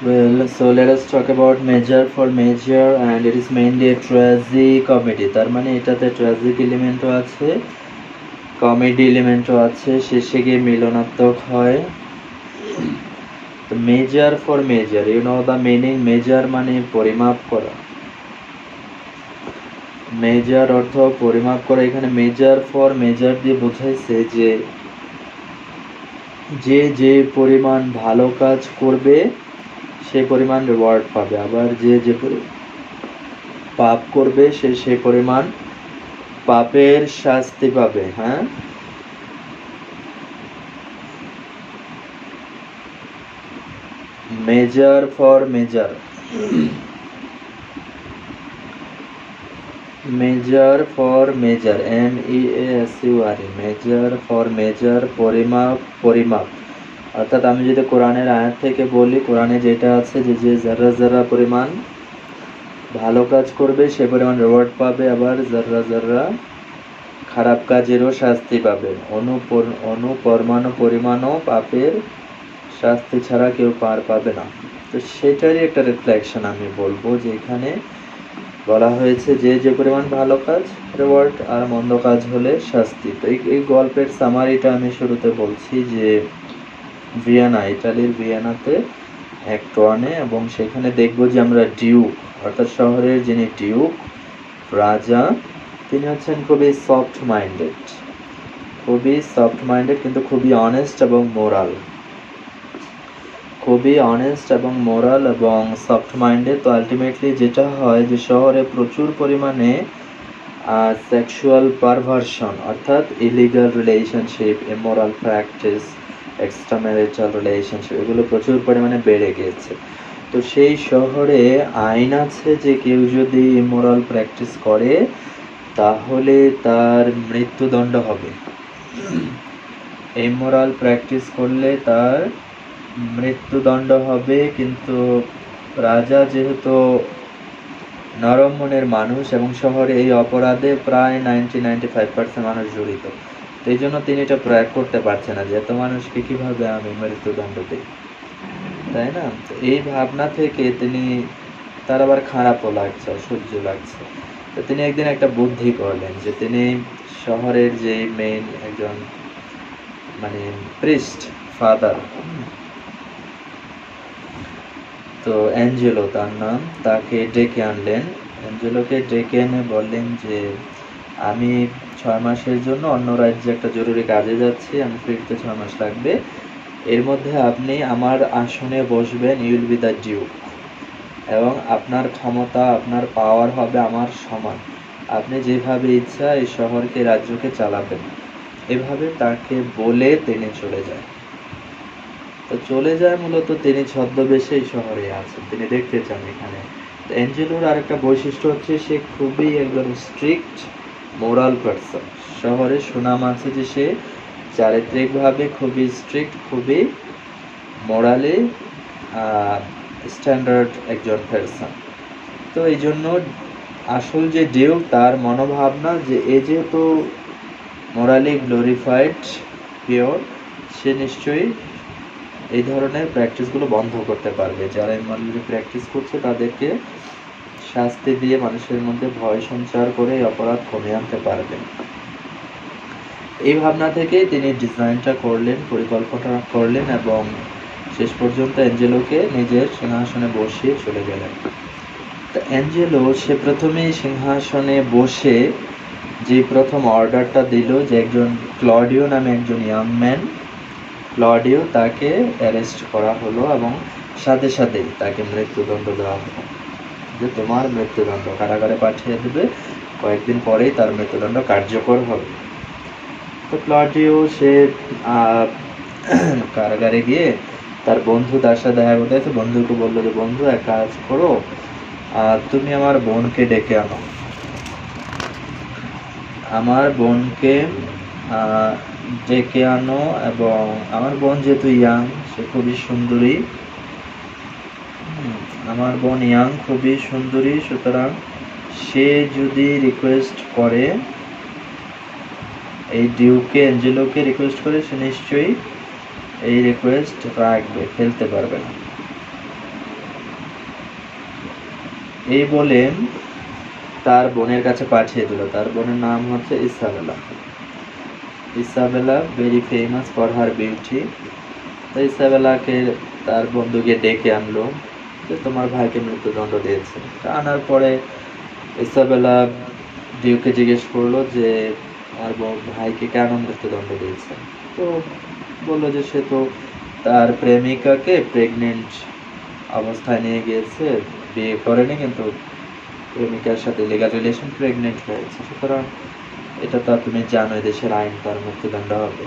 Well, so let us talk about Major for Major, and it is mainly a tragic comedy. তার মানে এটাতে tragic এলিমেন্টও আছে, comedy এলিমেন্টও আছে, শেষে গিয়ে মিলনাত্মক হয়। তো measure for measure, you know the meaning? Measure মানে পরিমাপ করা, মেজার অর্থ পরিমাপ করা। এখানে মেজার ফর মেজার দিয়ে বোঝাইছে যে যে যে পরিমাণ ভালো কাজ করবে সে পরিমাণ রিওয়ার্ড পাবে, আবার যে যে পাপ করবে সে সে পরিমাণ পাপের শাস্তি পাবে। হ্যাঁ, measure for measure, measure for measure, MEASUR, measure for measure, পরিমাপ পরিমাপ। অর্থাৎ আমি যদি কোরআনের আয়াত থেকে বলি, কোরআনে যেটা আছে যে যে যারা যারা পরিমাণ ভালো কাজ করবে সে পরিমাণ রিওয়ার্ড পাবে, আবার যারা যারা খারাপ কাজেরও শাস্তি পাবে। অনুপরমাণু পরিমাণও পাপের শাস্তি ছাড়া কেউ পার পাবে না। তো সেটারই একটা রিফ্লেকশন আমি বলবো, যে এখানে বলা হয়েছে যে যে পরিমাণ ভালো কাজ রিওয়ার্ড, আর মন্দ কাজ হলে শাস্তি। তো এই গল্পের সামারিটা আমি শুরুতে বলছি যে ভিয়েনা, ইটালির ভিয়েনাতে এক টর্নে, এবং সেখানে দেখবো যে আমরা ডিউক, অর্থাৎ শহরের যিনি ডিউক রাজা, তিনি হচ্ছেন খুবই সফট মাইন্ডেড, কিন্তু খুবই অনেস্ট এবং মোরাল, খুবই অনেস্ট এবং মোরাল এবং সফট মাইন্ডেড। তো আলটিমেটলি যেটা হয় যে শহরে প্রচুর পরিমাণে সেক্সুয়াল পারভার্সন, অর্থাৎ illegal relationship, immoral practice, extramarital relationship, এগুলো প্রচুর পরিমাণে বেড়ে গিয়েছে। তো সেই শহরে আইন আছে যে কেউ যদি ইমোরাল প্র্যাকটিস করে তাহলে তার মৃত্যুদণ্ড হবে। ইমোরাল প্র্যাকটিস করলে তার মৃত্যুদণ্ড হবে। কিন্তু রাজা যেহেতু নরম মনের মানুষ এবং শহরে এই অপরাধে প্রায় 95% মানুষ জড়িত, তো এই জন্য তিনি এটা প্রয়োগ করতে পারছে না যে এত মানুষকে কিভাবে আমি মৃত্যুদণ্ড দিই, তাই না? তো এই ভাবনা থেকে তিনি, তার আবার খারাপও লাগছে, অসহ্য লাগছে, তো তিনি একদিন একটা বুদ্ধি করলেন যে তিনি শহরের যে মেইন একজন মানে প্রিস্ট, ফাদার, তো অ্যাঞ্জেলো তার নাম, তাকে ডেকে আনলেন। অ্যাঞ্জেলোকে ডেকে এনে বললেন যে আমি 6 মাসের জন্য অন্য রাজ্যে একটা জরুরি কাজে যাচ্ছি, আমি ফিরতে 6 মাস লাগবে, এর মধ্যে আপনি আমার আসনে বসবেন, you will be the duke, এবং আপনার ক্ষমতা, আপনার পাওয়ার হবে আমার সমান, আপনি যেভাবে ইচ্ছা এই শহরকে, রাজ্যকে চালাবেন। এভাবে তাকে বলে তিনি চলে যায়। তো চলে যায় মূলত তিনি ছদ্মবেশে এই শহরে আছেন, তিনি দেখতে চান এখানে। তো অ্যাঞ্জেলোর আরেকটা বৈশিষ্ট্য হচ্ছে সে খুবই একজন স্ট্রিক্ট মোরাল পারসন। শহরে সুনাম আছে যে সে চারিত্রিকভাবে খুবই স্ট্রিক্ট, খুবই মোরালি স্ট্যান্ডার্ড একজন পারসন। তো এই জন্য আসল যে ডিউক, তার মনোভাবনা যে এ যেহেতু মোরালি গ্লোরিফাইড, পিওর, সে নিশ্চয়ই এই ধরনের প্র্যাকটিসগুলো বন্ধ করতে পারবে। যারা ইমোরালি প্র্যাকটিস করছে তাদেরকে শাস্তি দিয়ে মানুষের মধ্যে ভয় সঞ্চার করে এই অপরাধ কমিয়ে আনতে পারবে। এই ভাবনা থেকে তিনি ডিজাইনটা করলেন, পরিকল্পনা করলেন, এবং শেষ পর্যন্ত অ্যাঞ্জেলোকে নিজের সিংহাসনে বসিয়ে চলে গেলেন। তো অ্যাঞ্জেলো সে প্রথমেই সিংহাসনে বসে যে প্রথম অর্ডারটা দিল যে একজন ক্লডিও নামে একজন ইয়াং ম্যান, ক্লডিও, তাকে অ্যারেস্ট করা হলো এবং সাথে সাথেই তাকে মৃত্যুদণ্ড দেওয়া হলো, যে তোমার মৃত্যুদণ্ড, কারাগারে পাঠিয়ে দেবে, কয়েকদিন পরেই তার মৃত্যুদণ্ড কার্যকর হবে। তো ক্লডিও সে কারাগারে গিয়ে তার বন্ধু, তার সাথে দেখা করতে গেছে, বন্ধুকে বললো যে বন্ধু এক কাজ করো, তুমি আমার বোনকে ডেকে আনো, আমার বোনকে ডেকে আনো, এবং আমার বোন যেহেতু ইয়াং, সে খুবই সুন্দরী, আমার বোন ইয়াং, খুবই সুন্দরী, সুতরাং সে যদি রিকোয়েস্ট করে, এই ডিউকে অ্যাঞ্জেলোকে রিকোয়েস্ট করে, সে নিশ্চয়ই এই রিকোয়েস্ট রাখবে, ফেলতে পারবে না। এই বলে তার বোনের কাছে পাঠিয়ে দিল। তার বোনের নাম হচ্ছে Isabella. Isabella very famous for her beauty. তো ইসাবেলাকে তার বন্ধুকে ডেকে আনলো যে তোমার ভাইকে মৃত্যুদণ্ড দিয়েছে। আনার পরে ইসাবেলা ডিউকে জিজ্ঞেস করলো যে আমার ভাইকে কেন মৃত্যুদণ্ড দিয়েছে। তো বললো যে সে তো তার প্রেমিকাকে প্রেগনেন্ট অবস্থায় নিয়ে গিয়েছে, বিয়ে করেনি, কিন্তু প্রেমিকার সাথে লিগ্যাল রিলেশন প্রেগনেন্ট হয়েছে, সুতরাং এটা তো তুমি জানো দেশের আইন, তার মৃত্যুদণ্ড হবে।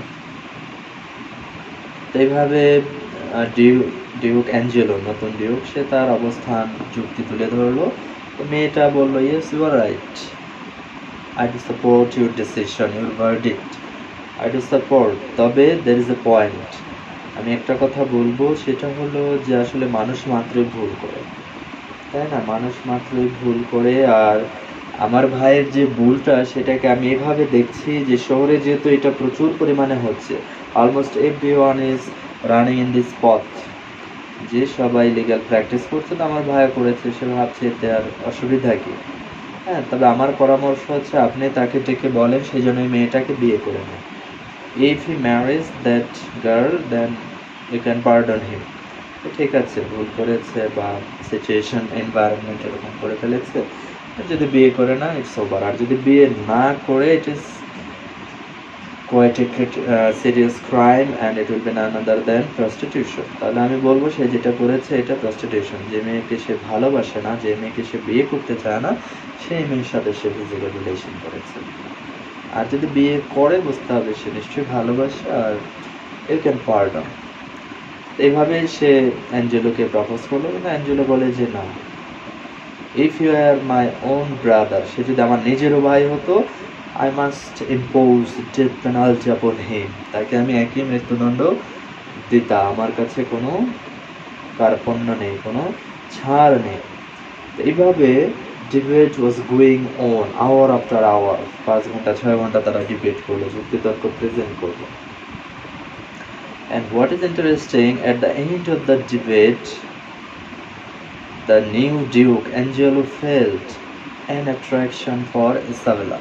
তো এইভাবে ডিউক অ্যাঞ্জেলো, নতুন ডিউক, সে তার অবস্থান যুক্তি তুলে ধরলো। তো মেয়েটা বললো yes you are right, I do support your decision, your verdict, I do support, তবে দের ইজ এ পয়েন্ট। আমি একটা কথা বলবো, সেটা হলো যে আসলে মানুষ মাত্রই ভুল করে, তাই না? মানুষ মাত্রই ভুল করে। আর আমার ভাইয়ের যে ভুলটা, সেটাকে আমি এভাবে দেখছি যে শহরে যেহেতু এটা প্রচুর পরিমাণে হচ্ছে, almost everyone is running in this পথ, যে সবাই লিগ্যাল প্র্যাকটিস করছে, তো আমার ভাইও করেছে, সে ভাবছে এতে আর অসুবিধা কি। হ্যাঁ, তবে আমার পরামর্শ হচ্ছে আপনি তাকে ডেকে বলেন সেই জন্য মেয়েটাকে বিয়ে করে নেন। If he marriage that girl then you can pardon him. ঠিক আছে, ভুল করেছে বা সিচুয়েশন এনভায়রনমেন্ট এরকম করে ফেলেছে, যদি বিয়ে করে না ইটস ওভার। আর যদি বিয়ে না করে it is quite a serious crime and it will be none other than prostitution. তাহলে আমি বলবো সে যেটা করেছে এটা প্রস্টিটিউশন। যে মেয়েকে সে ভালোবাসে না, যে মেয়েকে সে বিয়ে করতে চায় না, সেই মেয়ের সাথে সে ফিজিক্যাল রিলেশন করেছে। আর যদি বিয়ে করে বুঝতে হবে সে নিশ্চয়ই ভালোবাসে, আর ইউ ক্যান পার্ডন। এইভাবে সে অ্যাঞ্জেলোকে প্রপোজ করলো, কিন্তু অ্যাঞ্জেলো বলে যে না, if you are my own brother, সে যদি আমার নিজেরও ভাই হতো, I must impose death penalty upon him, তাকে আমি একই মৃত্যুদণ্ড দিতাম, আমার কাছে কোনো কার্পণ্য নেই, কোনো ছাড় নেই। এইভাবে debate was going on hour after hour, 5 ঘন্টা 6 ঘন্টা তারা ডিবেট করলো, যুক্তিতর্ক প্রেজেন্ট করলো। And what is interesting, at the end of the debate, the new Duke Angelo felt an attraction for Isabella.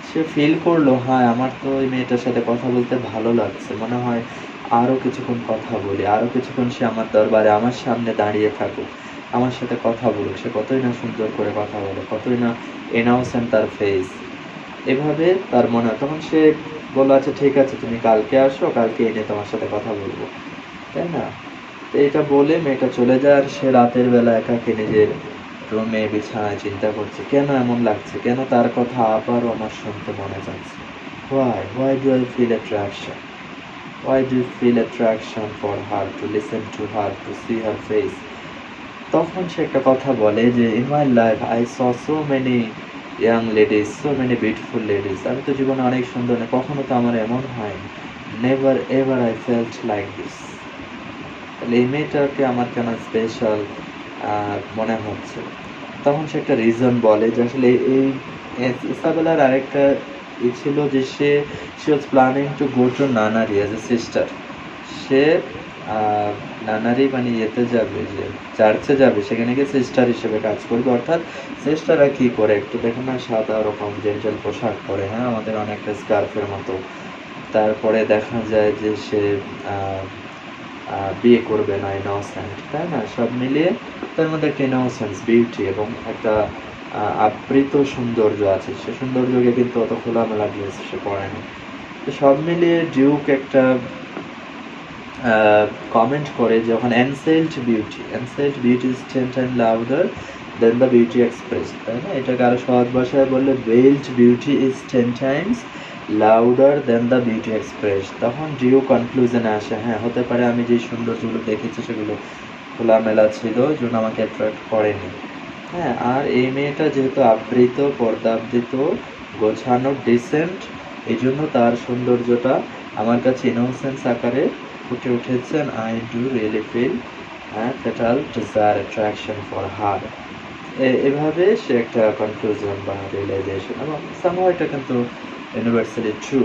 সে ফিল করলো, হ্যাঁ আমার তো ওই মেয়েটার সাথে কথা বলতে ভালো লাগছে, মনে হয় আরও কিছুক্ষণ কথা বলি, আরও কিছুক্ষণ সে আমার দরবারে আমার সামনে দাঁড়িয়ে থাকুক, আমার সাথে কথা বলুক, সে কতই না সুন্দর করে কথা বলে, কতই না ইনোসেন্ট তার ফেস। এভাবে তার মনে হয়। তখন সে বললো আচ্ছা ঠিক আছে, তুমি কালকে আসো, কালকে এনে তোমার সাথে কথা বলবো, তাই না? তো এটা বলে মেয়েটা চলে যায়। আর সে রাতের বেলা একাকে নিজের রুমে বিছানায় চিন্তা করছে, কেন এমন লাগছে, কেন তার কথা আবারও আমার শুনতে মনে যাচ্ছে। Why do I feel attraction? Why do you feel attraction for her, to listen to her, to see her face? তখন সে একটা কথা বলে যে in my life I saw so many young ladies, so many beautiful ladies. আমি তো জীবনে অনেক সুন্দর, না কখনো তো আমার এমন হয়নি, never ever I felt like this. তাহলে এই মেয়েটাকে আমার কেন স্পেশাল মনে হচ্ছে। তখন সে একটা রিজন বলে যে আসলে এই ইসাবেলার আরেকটা ছিল যে সে was planning to go to nunnery as a sister. সে নানারি মানে ইয়েতে যাবে, যে চার্চে যাবে, সেখানে গিয়ে সিস্টার হিসেবে কাজ করবে। অর্থাৎ সিস্টাররা কি করে, একটু দেখে না সাদা রকম জেন্টাল পোশাক পরে, হ্যাঁ আমাদের অনেকটা স্কার্ফের মতো। তারপরে দেখা যায় যে সে বিয়ে করবে না, ইনোসেন্ট, তাই না? সব মিলিয়ে তার মধ্যে একটা ইনোসেন্স, বিউটি এবং একটা আবৃত সৌন্দর্য আছে। সে সৌন্দর্যকে কিন্তু অত খোলামেলা ড্রেস সে পরেনি। তো সব মিলিয়ে ডিউক একটা কমেন্ট করে যখন এনসেলড beauty is 10 times louder than the beauty express, তাই না? এটাকে আরো সহজ ভাষায় বললে veiled beauty is 10 times louder than the beauty express. তখন ডিউ কনক্লুশনে আসে, হ্যাঁ হতে পারে আমি যে সৌন্দর্যগুলো দেখেছি সেগুলো খোলামেলা ছিল, এই জন্য আমাকে অ্যাট্রাক্ট করেনি। হ্যাঁ, আর এই মেয়েটা যেহেতু আবৃত, পর্দাবৃত, গোছানো, ডিসেন্ট, এই জন্য তার সৌন্দর্যটা আমার কাছে ইনোসেন্স আকারে ফুটে উঠেছে। I do really feel fatal desire, attraction for her. এভাবে সে একটা কনক্লুশন বা রিয়েলাইজেশন, এবং সামহাও এটা কিন্তু ইউনিভার্সালি ট্রু।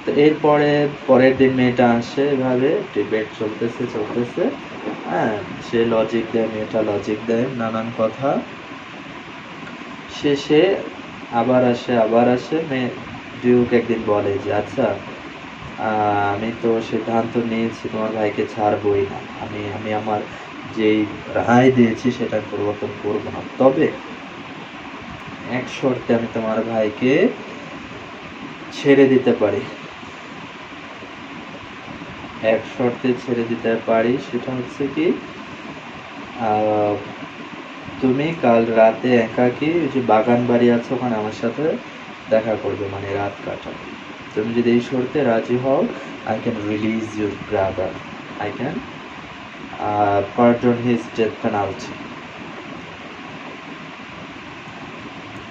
তো তো এরপরে পরের দিন মেয়েটা আসে, এভাবে ডিবেট চলতেছে, হ্যাঁ, সে লজিক দেয়, মেয়েটা লজিক দেয়, নানান কথা। শেষে আবার আসে মেয়ে। ডিউক একদিন বলে যে আচ্ছা, আমি তো সিদ্ধান্ত নিয়েছি তোমার ভাইকে ছাড়বই না, আমি আমার যেই রায় দিয়েছি সেটা পরিবর্তন করব না, তবে এক শর্তে আমি তোমার ভাইকে ছেড়ে দিতে পারি, এক শর্তে ছেড়ে দিতে পারি, সেটা হচ্ছে কি তুমি কাল রাতে একাকী ওই যে বাগান বাড়ি আছে ওখানে আমার সাথে দেখা করবে, মানে রাত কাটাবে। তুমি যদি এই শর্তে রাজি হও, I can release your brother, I can pardon his death penalty.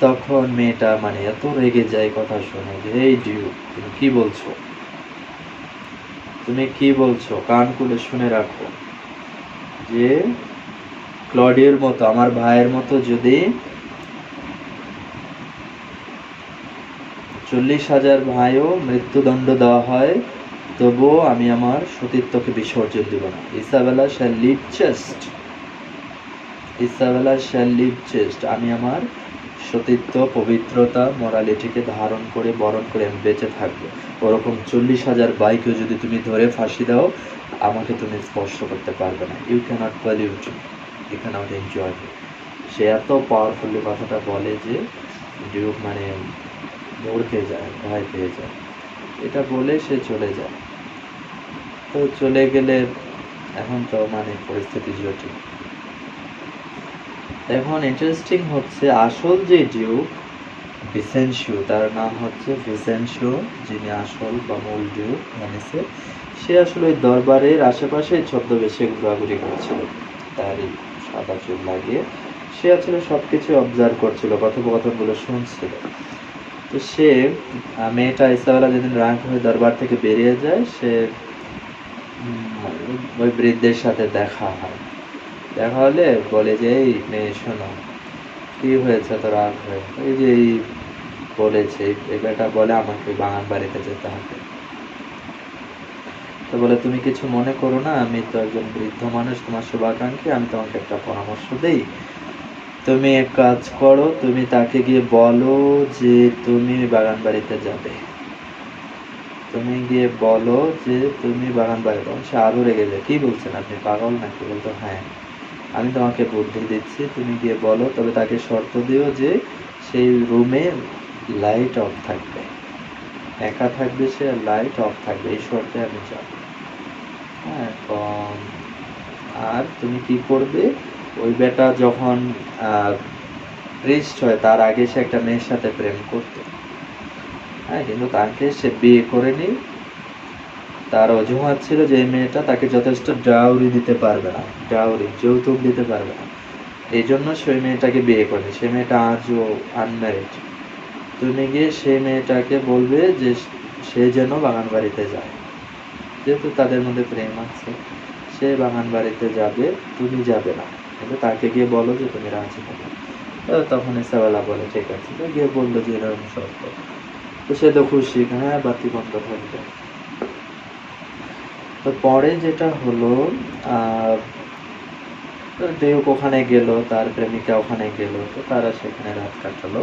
তখন মেয়েটা মানে এত রেগে যায় কথা শুনে যে এই ডিউ, তুমি কি বলছো, কান খুলে শুনে রাখো, যে ক্লডিওর মতো আমার ভাইয়ের মতো যদি 40,000 ভাইও মৃত্যুদণ্ড দেওয়া হয়, তবুও আমি আমার সতীত্বকে বিসর্জন দেব না। ইসাবেলা শ্যাল লিভ চেস্ট, আমি আমার সতীত্ব, পবিত্রতা, মোরালিটিকে ধারণ করে বরণ করে আমি বেঁচে থাকবো। ওরকম 40,000 বাইকেও যদি তুমি ধরে ফাঁসি দাও, আমাকে তুমি স্পর্শ করতে পারবে না। You can't pollute, you can't enjoy. সে এত পাওয়ারফুলি কথাটা বলে যে ডিউক মানে ভড়কে যায়, ভয় পেয়ে যায়। এটা বলে সে চলে যায়। তো চলে গেলে এখন তো মানে পরিস্থিতি জটিল। এখন ইন্টারেস্টিং হচ্ছে আসল যে ডিউক ভিসেনসিও, তার নাম হচ্ছে ভিসেনসিও, যিনি আসল বা মূল ডিউক ভেনিসের, সে আসলে ওই দরবারের আশেপাশে ছদ্মবেশে ঘোরাঘুরি করছিল, তারই সাদা চুল লাগিয়ে। সে আসলে সবকিছু অবজার্ভ করছিল, কথোপকথনগুলো শুনছিল। তো সে মেয়েটা ইসাবেলা যেদিন রাগ হয়ে দরবার থেকে বেরিয়ে যায়, সে ওই বৃদ্ধের সাথে দেখা হলে বলে যে এই মেয়ে শোনো, কি হয়েছে তো রাগ হয়ে? এই যে এই বলেছে, এই বেটা বলে আমাকে বাগান বাড়িতে যেতে হবে। তো বলে তুমি কিছু মনে করো না, আমি তো একজন বৃদ্ধ মানুষ, তোমার শুভাকাঙ্ক্ষী, আমি তোমাকে একটা পরামর্শ দেই। তুমি এক কাজ করো, তুমি তাকে গিয়ে বলো যে তুমি বাগান বাড়িতে যাবে। তুমি গিয়ে বলো যে তুমি বাগান বাড়িতে। সে আরো রেগে যায়, কি বলছেন আপনি, পাগল নাকি? বলতো হ্যাঁ, আমি তোমাকে বুদ্ধি দিচ্ছি, তুমি গিয়ে বলো, তবে তাকে শর্ত দিও যে সেই রুমে লাইট অফ থাকবে, একা থাকবে সে, লাইট অফ থাকবে, এই শর্তে আমি যাবো। হ্যাঁ, আর তুমি কি করবে, ওই বেটা যখন প্রিস্ট হয় তার আগে সে একটা মেয়ের সাথে প্রেম করতো, হ্যাঁ, কিন্তু তাকে সে বিয়ে করেনি। তার অজুহাত ছিল যে মেয়েটা তাকে যথেষ্ট ডাউরি দিতে পারবে না, যৌতুক দিতে পারবে না, এই জন্য সেই মেয়েটাকে বিয়ে করেনি। সে মেয়েটা আজও আনম্যারিড। তুমি গিয়ে সেই মেয়েটাকে বলবে যে সে যেন বাগান বাড়িতে যায়, যেহেতু তাদের মধ্যে প্রেম আছে, সে বাগান বাড়িতে যাবে, তুমি যাবে না, কিন্তু তাকে গিয়ে বলো যে তুমি রাজি হবে। তখন ইসাবেলা বলে ঠিক আছে, তো গিয়ে বললো যে এরকম শর্ত। তো সে তো খুশি, হ্যাঁ বাতি বন্ধ থাকবে। তো পরে যেটা হলো, ডিউক ওখানে গেল, তার প্রেমিকা ওখানে গেল, তো তারা সেখানে রাত কাটালো।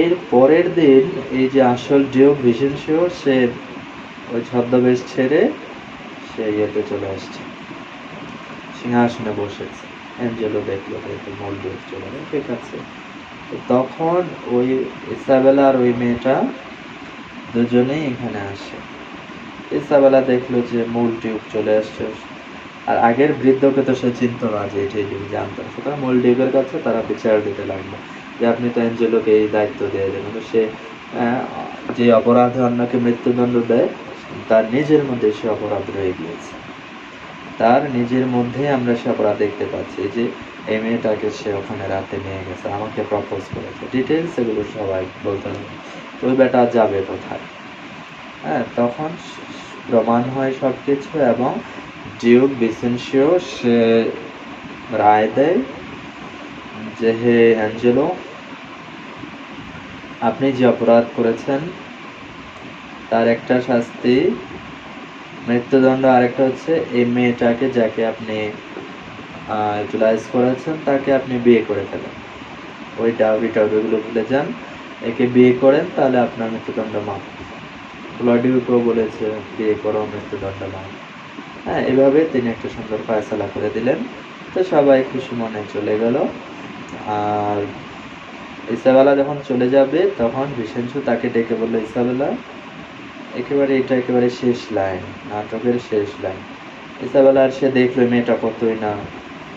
এর পরের দিন এই যে আসল ডিউক ভিসেনসিও, সে ওই ছদ্মবেশ ছেড়ে সে ইয়েতে চলে আসছে, সিংহাসনে বসেছে। অ্যাঞ্জেলো দেখলো যে মূল ডিউক চলে গেল, ঠিক আছে। তখন ওই ইসাবেলা আর ওই মেয়েটা দুজনেই এখানে আসে। ইসাবেলা দেখলো যে মূল ডিউক চলে আসছে, আর আগের বৃদ্ধকে তো সে চিনতো না যে এটাই ডিউক, জানতো। সুতরাং মূল ডিউকের কাছে তারা বিচার দিতে লাগলো যে আপনি তো অ্যাঞ্জেলোকে এই দায়িত্ব দিয়ে দেন। কিন্তু সে যে অপরাধে অন্যকে মৃত্যুদণ্ড দেয়, তার নিজের মধ্যে সে অপরাধ রয়ে গিয়েছে, তার নিজের মধ্যে আমরা সে অপরাধ দেখতে পাচ্ছি যে এই মেয়েটাকে সে ওখানে রাতে নিয়ে গেছে, আমাকে প্রপোজ করেছে, ডিটেলস এগুলো সবাই বলতে হবে। ওই বেটা যাবে কোথায়? হ্যাঁ, তখন প্রমাণ হয় সবকিছু, এবং ডিউক ভিসেনসিও সে রায় দেয় যে হে অ্যাঞ্জেলো, আপনি যে অপরাধ করেছেন তার একটা শাস্তি মৃত্যুদণ্ড, আরেকটা হচ্ছে এই মেয়েটাকে যাকে আপনি ইউটিলাইজ করেছেন তাকে আপনি বিয়ে করে ফেলেন, ওই ডাউরি টাউরিগুলো ভুলে যান, একে বিয়ে করেন, তাহলে আপনার মৃত্যুদণ্ড মাফ। ক্লডিওকেও বলেছে বিয়ে করো, মৃত্যুদণ্ড মাফ। হ্যাঁ, এভাবে তিনি একটা সুন্দর ফয়সালা করে দিলেন। তো সবাই খুশি মনে চলে গেল। আর ইসাবেলা যখন চলে যাবে তখন ভিসেন্সু তাকে ডেকে বললো, ইসাবেলা, এটা একেবারে শেষ লাইন, নাটকের শেষ লাইন। ইসাবেলা আর সে দেখলো মেয়েটা কতই না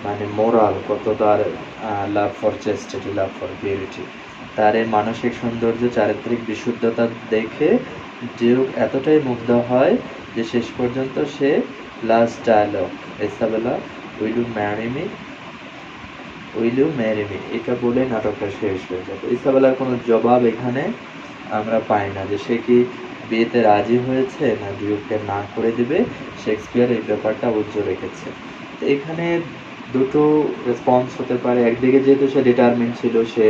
মানে মোরাল, কত তার love for chastity, love for purity, তার এই মানসিক সৌন্দর্য, চারিত্রিক বিশুদ্ধতা দেখে ডিউক এতটাই মুগ্ধ হয় যে শেষ পর্যন্ত সে last dialogue, Isabella will you marry me, will you marry me, এটা বলে নাটকটা শেষ হয়ে যাবে। ইসাবেলার কোনো জবাব এখানে আমরা পাই না যে সে কি বিয়েতে রাজি হয়েছে না ডিউককে না করে দিবে। শেক্সপিয়ার এই ব্যাপারটা উজ্জ্বল রেখেছে। এখানে দুটো রেসপন্স হতে পারে। একদিকে যেহেতু সে ডিটারমিন ছিল, সে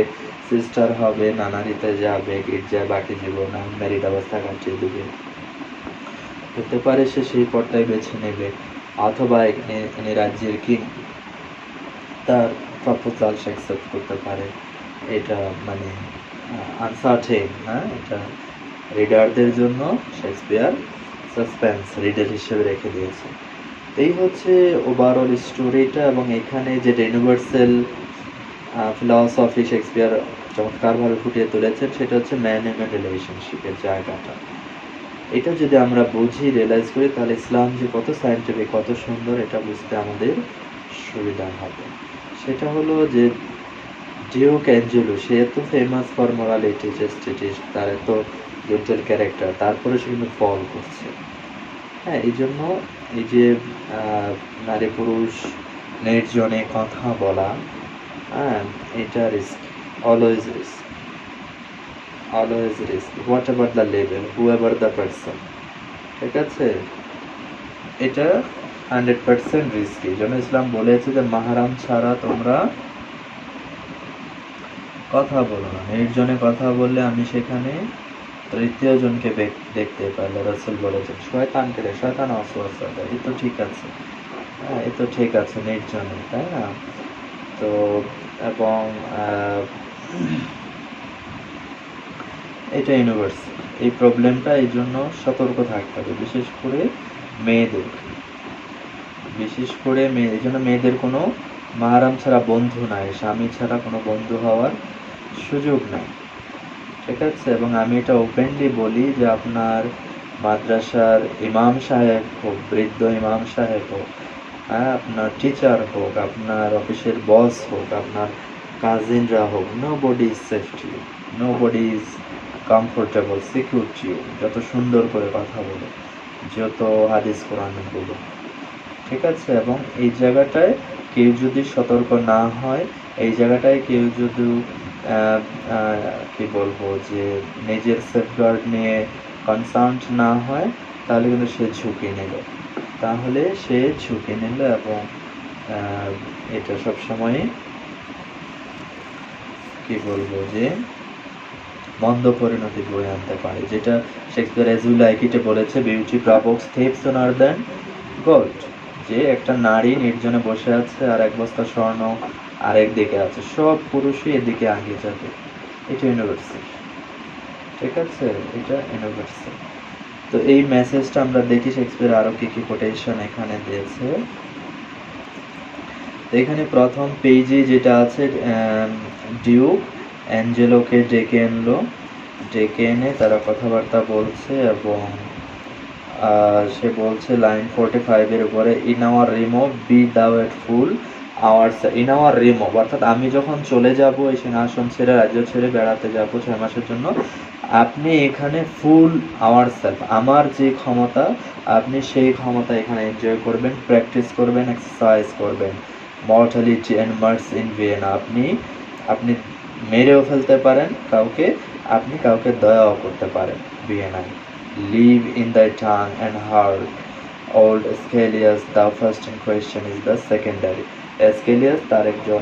সিস্টার হবে, নানারিতে যাবে, গির্জায় বাকি জীবন ম্যারিড অবস্থা কাটিয়ে দেবে, হতে পারে সে সেই পথটাই বেছে নেবে, অথবা এখানে রাজ্যের কিং তার প্রপোজাল সে অ্যাকসেপ্ট করতে পারে। এটা মানে আনসার্টেন, হ্যাঁ, এটা রিডারদের জন্য শেক্সপিয়ার সাসপেন্স রিডার হিসেবে রেখে দিয়েছে। এই হচ্ছে ওভারঅল স্টোরিটা। এবং এখানে যে ইউনিভার্সাল ফিলসফি শেক্সপিয়ার চমৎকারভাবে ফুটিয়ে তুলেছেন সেটা হচ্ছে ম্যান অ্যান্ড রিলেশনশিপের জায়গাটা। এটা যদি আমরা বুঝি, রিয়েলাইজ করি, তাহলে ইসলাম যে কত সায়েন্টিফিক, কত সুন্দর, এটা বুঝতে আমাদের সুবিধা হবে। সেটা হলো যে ডিউক অ্যাঞ্জেলো, সে এত ফেমাস ফর মোরালিটি, জাস্টিটি, তার এত জেন্টেল ক্যারেক্টার, তারপরে সে কিন্তু ফল করছে। হ্যাঁ, এই জন্য এই যে নারী পুরুষ নির্জনে কথা বলা, হ্যাঁ, এটা risk, always risk, always risk, what ever the level, who ever the person. ঠিক আছে, এটা 100% রিস্কি। এই জন্য ইসলাম বলেছে যে মাহারাম ছাড়া তোমরা কথা বলো না। নির্জনে কথা বললে আমি সেখানে তৃতীয় জনকে দেখতে পারলে রাসূল বলেছেন শয়তানকে, শয়তান ওয়াসওয়াসা দেয়। এ তো ঠিক আছে, হ্যাঁ, এ তো ঠিক আছে নির্জনে, তাই না? তো এবং এটা ইউনিভার্সাল এই প্রবলেমটা, এই জন্য সতর্ক থাকতে হবে, বিশেষ করে মেয়েদের, এই জন্য মেয়েদের কোনো মাহারাম ছাড়া বন্ধু নাই, স্বামী ছাড়া কোনো বন্ধু হওয়ার সুযোগ নাই। ঠিক আছে, এবং আমি এটা ওপেনলি বলি যে আপনার মাদ্রাসার ইমাম সাহেব হোক, বৃদ্ধ ইমাম সাহেব হোক, হ্যাঁ, আপনার টিচার হোক, আপনার অফিসের বস হোক, আপনার কাজিনরা হোক, nobody is safe to you, nobody is comfortable, secure to you, যত সুন্দর করে কথা বলো, যত হাদিস কোরআন বলো। ঠিক আছে, এবং এই জায়গাটায় কেউ যদি সতর্ক না হয়, এই জায়গাটায় কেউ যদি কি বলবো যে নিজের সেফগার্ড নিয়ে কনসার্ন না হয়, তাহলে কিন্তু সে ঝুঁকি নিল, এবং এটা সবসময় কি বলবো যে মন্দ পরিণতি বয়ে আনতে পারে। যেটা শেক্সপিয়ার এজ উই লাইক ইটে বলেছে, বিউটি প্রভোকস থিপস সোনার দ্যান গোল্ড, যে একটা নারী নির্জনে বসে আছে আর এক বস্তা স্বর্ণ আরেক দিকে আছে, সব পুরুষই এদিকে আগে যাবে। এটা ইউনিভার্সাল। ঠিক আছে, এটা ইউনিভার্সাল। তো এই মেসেজটা আমরা দেখি শেক্সপিয়ার আরো কি কি কোটেশন এখানে দিয়েছে। এখানে প্রথম পেজে যেটা আছে, ডিউক অ্যাঞ্জেলোকে ডেকে এনে তারা কথাবার্তা বলছে, এবং সে বলছে লাইন 45 এর উপরে, ইন আওয়ার রিমুভ বি দাও এট ফুল আওয়ার্স, ইন আওয়ার রিমুভ, অর্থাৎ আমি যখন চলে যাব, এই সিংহাসন ছেড়ে, রাজ্য ছেড়ে বেড়াতে যাব 6 মাসের জন্য, আপনি এখানে ফুল আওয়ার সেলফ, আমার যে ক্ষমতা, আপনি সেই ক্ষমতা এখানে এনজয় করবেন, প্র্যাকটিস করবেন, এক্সারসাইজ করবেন। Mortality and mercy in Vienna, আপনি মেরেও ফেলতে পারেন কাউকে, আপনি কাউকে দয়াও করতে পারেন ভিয়েনায়। Live in the tongue and heart old Escalus, the first in question is the secondary. Escalus তার একজন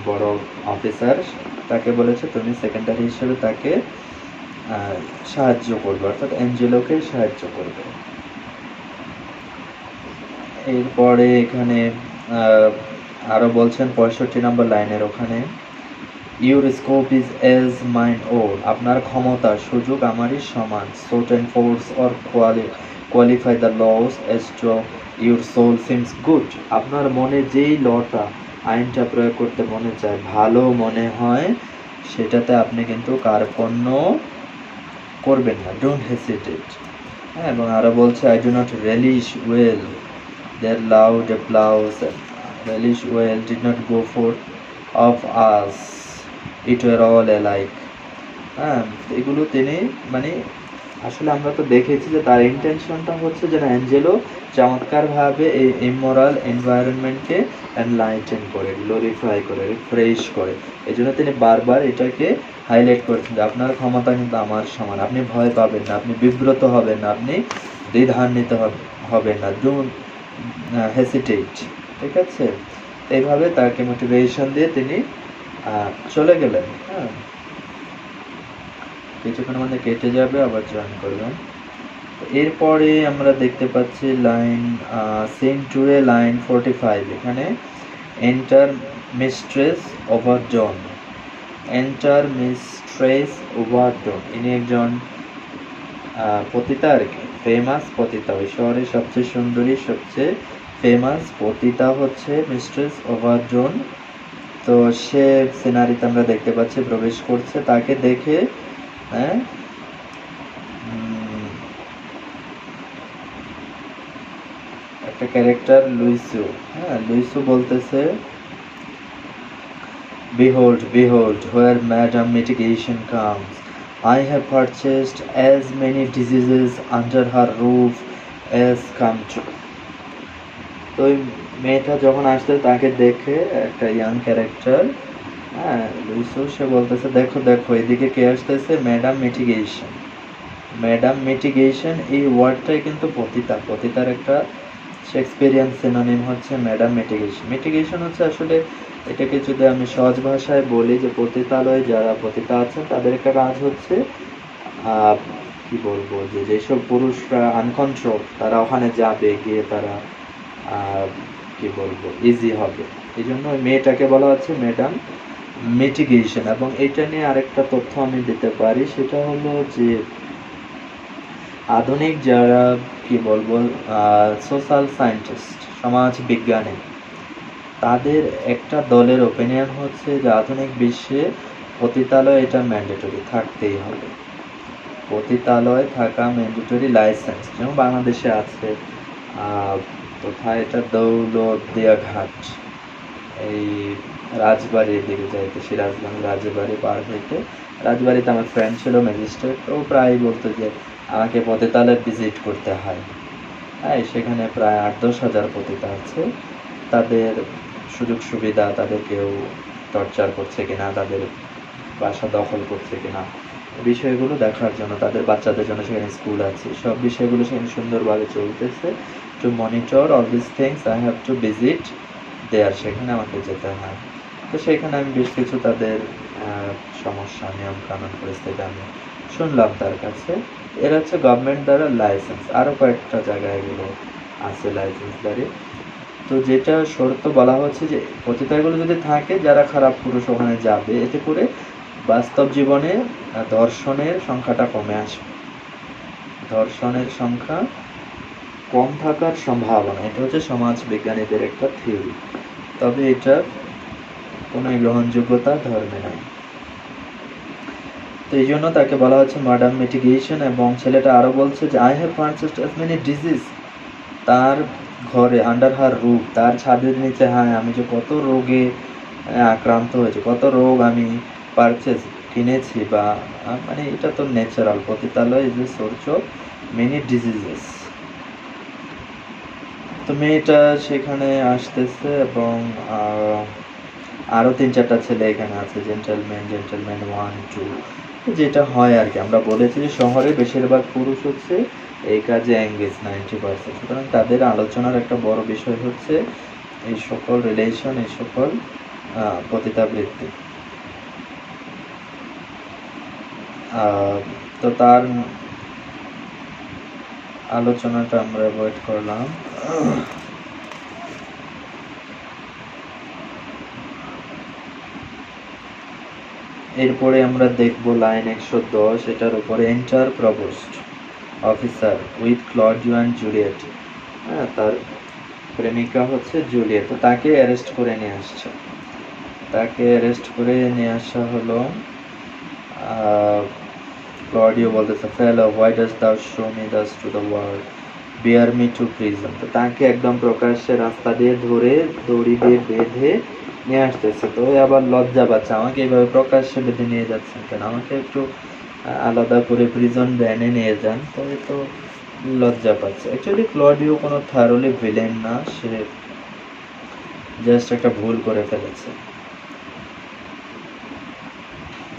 বড় অফিসার, তাকে বলেছে তুমি সেকেন্ডারি হিসেবে তাকে সাহায্য করবে, অর্থাৎ অ্যাঞ্জেলোকে সাহায্য করবে। এরপরে এখানে আরও বলছেন 65 নম্বর লাইনের ওখানে, your scope is as mine own, আপনার ক্ষমতা সুযোগ আমারই সমান, sought and force or qualify the laws as to your soul seems good, আপনার মনে যেই লটা আইনটা প্রয়োগ করতে মনে চায়, ভালো মনে হয়, সেটাতে আপনি কিন্তু কার্পণ্য করবেন না, ডোন্ট হেসিটেট। হ্যাঁ, এবং আরও বলছে, I do not relish well their loud applause, relish well did not go forth of us, it were all alike. হ্যাঁ, এগুলো তিনি মানে আসলে আমরা তো দেখেছি যে তার ইন্টেনশনটা হচ্ছে যেন অ্যাঞ্জেলো চমৎকারভাবে এই ইমোরাল এনভায়রনমেন্টকে এনলাইটেন করে, গ্লোরিফাই করে, রিফ্রেশ করে। এই জন্য তিনি বারবার এটাকে হাইলাইট করেছেন যে আপনার ক্ষমতা কিন্তু আমার সমান, আপনি ভয় পাবেন না, আপনি বিব্রত হবেন না, আপনি দ্বিধান্বিত হবেন না, ডোন্ট হেসিটেট। ঠিক আছে, এইভাবে তাকে মোটিভেশন দিয়ে তিনি চলে গেলেন। হ্যাঁ, কিছুক্ষণের মধ্যে কেটে যাবে, আবার জয়েন করবেন। এরপরে আমরা দেখতে পাচ্ছি লাইন সেন্টুরে লাইন 45, এখানে এন্টার মিস্ট্রেস ওভারডন, এন্টার মিস্ট্রেস ওভারডন, ইনি একজন পতিতা আর কি, ফেমাস পতিতা, ওই শহরের সবচেয়ে সুন্দরী, সবচেয়ে ফেমাস পতিতা হচ্ছে মিস্ট্রেস ওভারডন। তো সে সিনারিতে আমরা দেখতে পাচ্ছি প্রবেশ করছে, তাকে দেখে হ্যাঁ একটা ক্যারেক্টার লুইসু, হ্যাঁ লুইসু বলতেছে, behold behold where madam mitigation comes, I have purchased as many diseases under her roof as come true. তো ওই মেয়েটা যখন আসছে তাকে দেখে একটা ইয়াং ক্যারেক্টার, হ্যাঁ লুইসো, সে বলতেছে দেখো দেখো এদিকে কে আসতেছে, ম্যাডাম মিটিগেশন। ম্যাডাম মিটিগেশন এই ওয়ার্ডটাই কিন্তু পতিতা, পতিতার একটা শেক্সপিয়ারিয়ান সিনোনিম হচ্ছে ম্যাডাম মিটিগেশন। মিটিগেশন হচ্ছে আসলে, এটাকে যদি আমি সহজ ভাষায় বলি, যে পতিতালয়ে যারা পতিতা আছেন তাদের একটা কাজ হচ্ছে কি বলবো, যে যেসব পুরুষরা আনকন্ট্রোল, তারা ওখানে যাবে, গিয়ে তারা কি বলবো ইজি হবে, এই জন্য ওই মেয়েটাকে বলা হচ্ছে ম্যাডাম মিটিগেশন। এবং এটা নিয়ে আরেকটা তথ্য আমি দিতে পারি, সেটা হলো যে আধুনিক যারা কি বলবো সোশ্যাল সায়েন্টিস্ট, সমাজ বিজ্ঞানী, তাদের একটা দলের ওপিনিয়ন হচ্ছে যে আধুনিক বিশ্বে পতিতালয় এটা ম্যান্ডেটরি, থাকতেই হবে, পতিতালয় থাকা ম্যান্ডেটরি, লাইসেন্স, যেমন বাংলাদেশে আছে কোথায় এটা, দৌলতদিয়া ঘাট, এই রাজবাড়ির দিকে যাইতে, সিরাজগঞ্জ রাজবাড়ি পার হইতে, রাজবাড়িতে আমার ফ্রেন্ড ছিল ম্যাজিস্ট্রেট, ও প্রায় বলতো যে আমাকে পতিতালয় ভিজিট করতে হয়। হ্যাঁ, সেখানে প্রায় 8-10 হাজার পতিতা আছে, তাদের সুযোগ সুবিধা, তাদের কেউ টর্চার করছে কিনা, তাদের বাসা দখল করছে কিনা, বিষয়গুলো দেখার জন্য, তাদের বাচ্চাদের জন্য সেখানে স্কুল আছে, সব বিষয়গুলো সেখানে সুন্দরভাবে চলতেছে। To monitor all this things I have to visit there, সেখানে আমাকে যেতে হয়। তো সেখানে আমি বেশ কিছু তাদের সমস্যা, নিয়ম কানুন, পরিস্থিতি আমি শুনলাম তার কাছে। এর হচ্ছে গভর্নমেন্ট দ্বারা লাইসেন্স, আরও কয়েকটা জায়গায় এগুলো আছে লাইসেন্স দাঁড়িয়ে। তো যেটা শর্ত বলা হচ্ছে যে পতিতাগুলো যদি থাকে, যারা খারাপ পুরুষ ওখানে যাবে, এতে করে বাস্তব জীবনে ধর্ষণের সংখ্যাটা কমে আসবে, ধর্ষণের সংখ্যা কম থাকার সম্ভাবনা, এটা হচ্ছে সমাজ বিজ্ঞানীদের একটা থিওরি। তবে এটার কোনো গ্রহণযোগ্যতা ধর্মে নাই। তো এই জন্য তাকে বলা হচ্ছে ম্যাডাম মিটিগেশন। এবং ছেলেটা আরও বলছে যে I have purchased as many disease, তার ঘরে, আন্ডার হার রুফ, তার ছাদের নিচে, হ্যাঁ আমি যে কত রোগে আক্রান্ত হয়েছে, কত রোগ আমি পারচেস কিনেছি, বা মানে এটা তো ন্যাচারাল, পতিতালয় is a source of many diseases. তো মেয়েটা সেখানে আসতেছে, এবং আরও 3-4টা ছেলে এখানে আছে, জেন্টেলম্যান 1, 2, যেটা হয় আর কি। আমরা বলেছি যে শহরে বেশিরভাগ পুরুষ হচ্ছে এই কাজে এঙ্গেজ 90%, সুতরাং তাদের আলোচনার একটা বড় বিষয় হচ্ছে এই সকল রিলেশন, এই সকল পতিতাবৃত্তি। তো তার আলোচনাটা আমরা অ্যাভয়েড করলাম। এরপরে আমরা দেখব লাইন 110, এটার উপরে enter provost officer with Claudio and Juliet. হ্যাঁ, তার প্রেমিকা হচ্ছে জুলিয়েট, তো তাকে অ্যারেস্ট করে নিয়ে আসছে। তাকে অ্যারেস্ট করে নিয়ে আসা হলো। ক্লডিও বলতেছে, ফেলো why dost thou show me thus to the world, bear me to prison. তো তাকে একদম প্রকাশ্যে রাস্তা দিয়ে ধরে দড়ি দিয়ে বেঁধে নিয়ে আসতেছে। তো আবার লজ্জা পাচ্ছে, আমাকে এইভাবে প্রকাশ্যে বেঁধে নিয়ে যাচ্ছেন কেন, আমাকে একটু আলাদা করে প্রিজন ভ্যানে নিয়ে যান। তবে তো লজ্জা পাচ্ছে। অ্যাকচুয়ালি ক্লডিও কোনো থারোলি ভিলেন না, সে জাস্ট একটা ভুল করে ফেলেছে।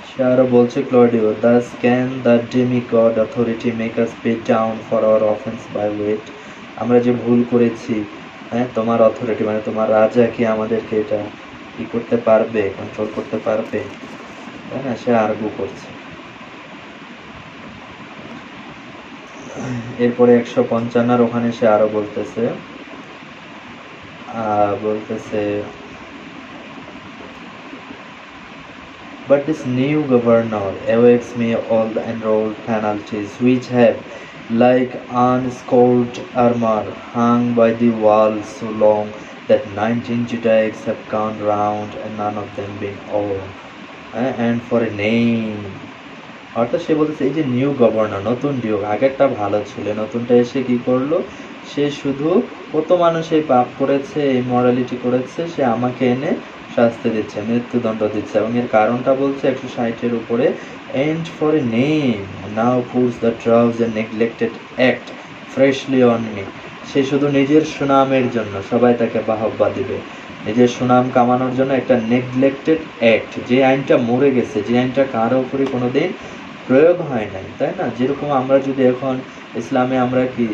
সে আরো বলছে, ক্লডিও, thus can the demigod authority make us pay down for our offense by weight? আমরা যে ভুল করেছি, হ্যাঁ, তোমার অথরিটি মানে তোমার রাজা কি আমাদেরকে এটা কি করতে পারবে, কন্ট্রোল করতে পারবে? তাই না, সে আর্গু করছে। এরপরে 155 ওখানে সে আরো বলতেছে but this new governor awaits me all the enrolled penalties which have, like unscored armor, hung by the wall so long that 19 Judaics have gone round and none of them been over. And for a name. অর্থাৎ সে বলতেছে এই যে new governor, নতুন Duke, আগেরটা ভালো ছিল, নতুনটা এসে কি করলো, সে শুধু কত মানুষ এই পাপ করেছে, এই মরালিটি করেছে, সে আমাকে এনে শাস্তি দিচ্ছে, মৃত্যুদণ্ড দিচ্ছে, এবং এর কারণটা বলছে 160 উপরে, and for a name now puts the drugs and neglected act freshly on me. সে শুধু নিজের সুনামের জন্য, সবাই তাকে বাহবা দিবে, নিজের সুনাম কামানোর জন্য একটা নেগলেক্টেড অ্যাক্ট, যে আইনটা মরে গেছে, যে আইনটা কারো উপরে কোনোদিন প্রয়োগ হয় নাই, তাই না? যেরকম আমরা যদি এখন ইসলামে আমরা কি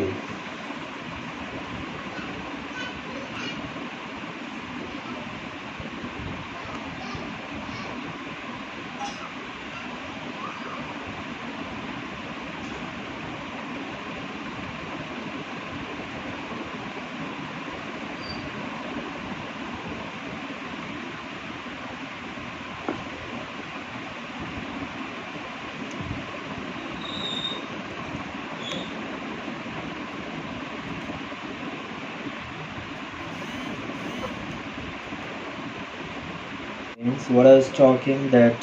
what I was talking that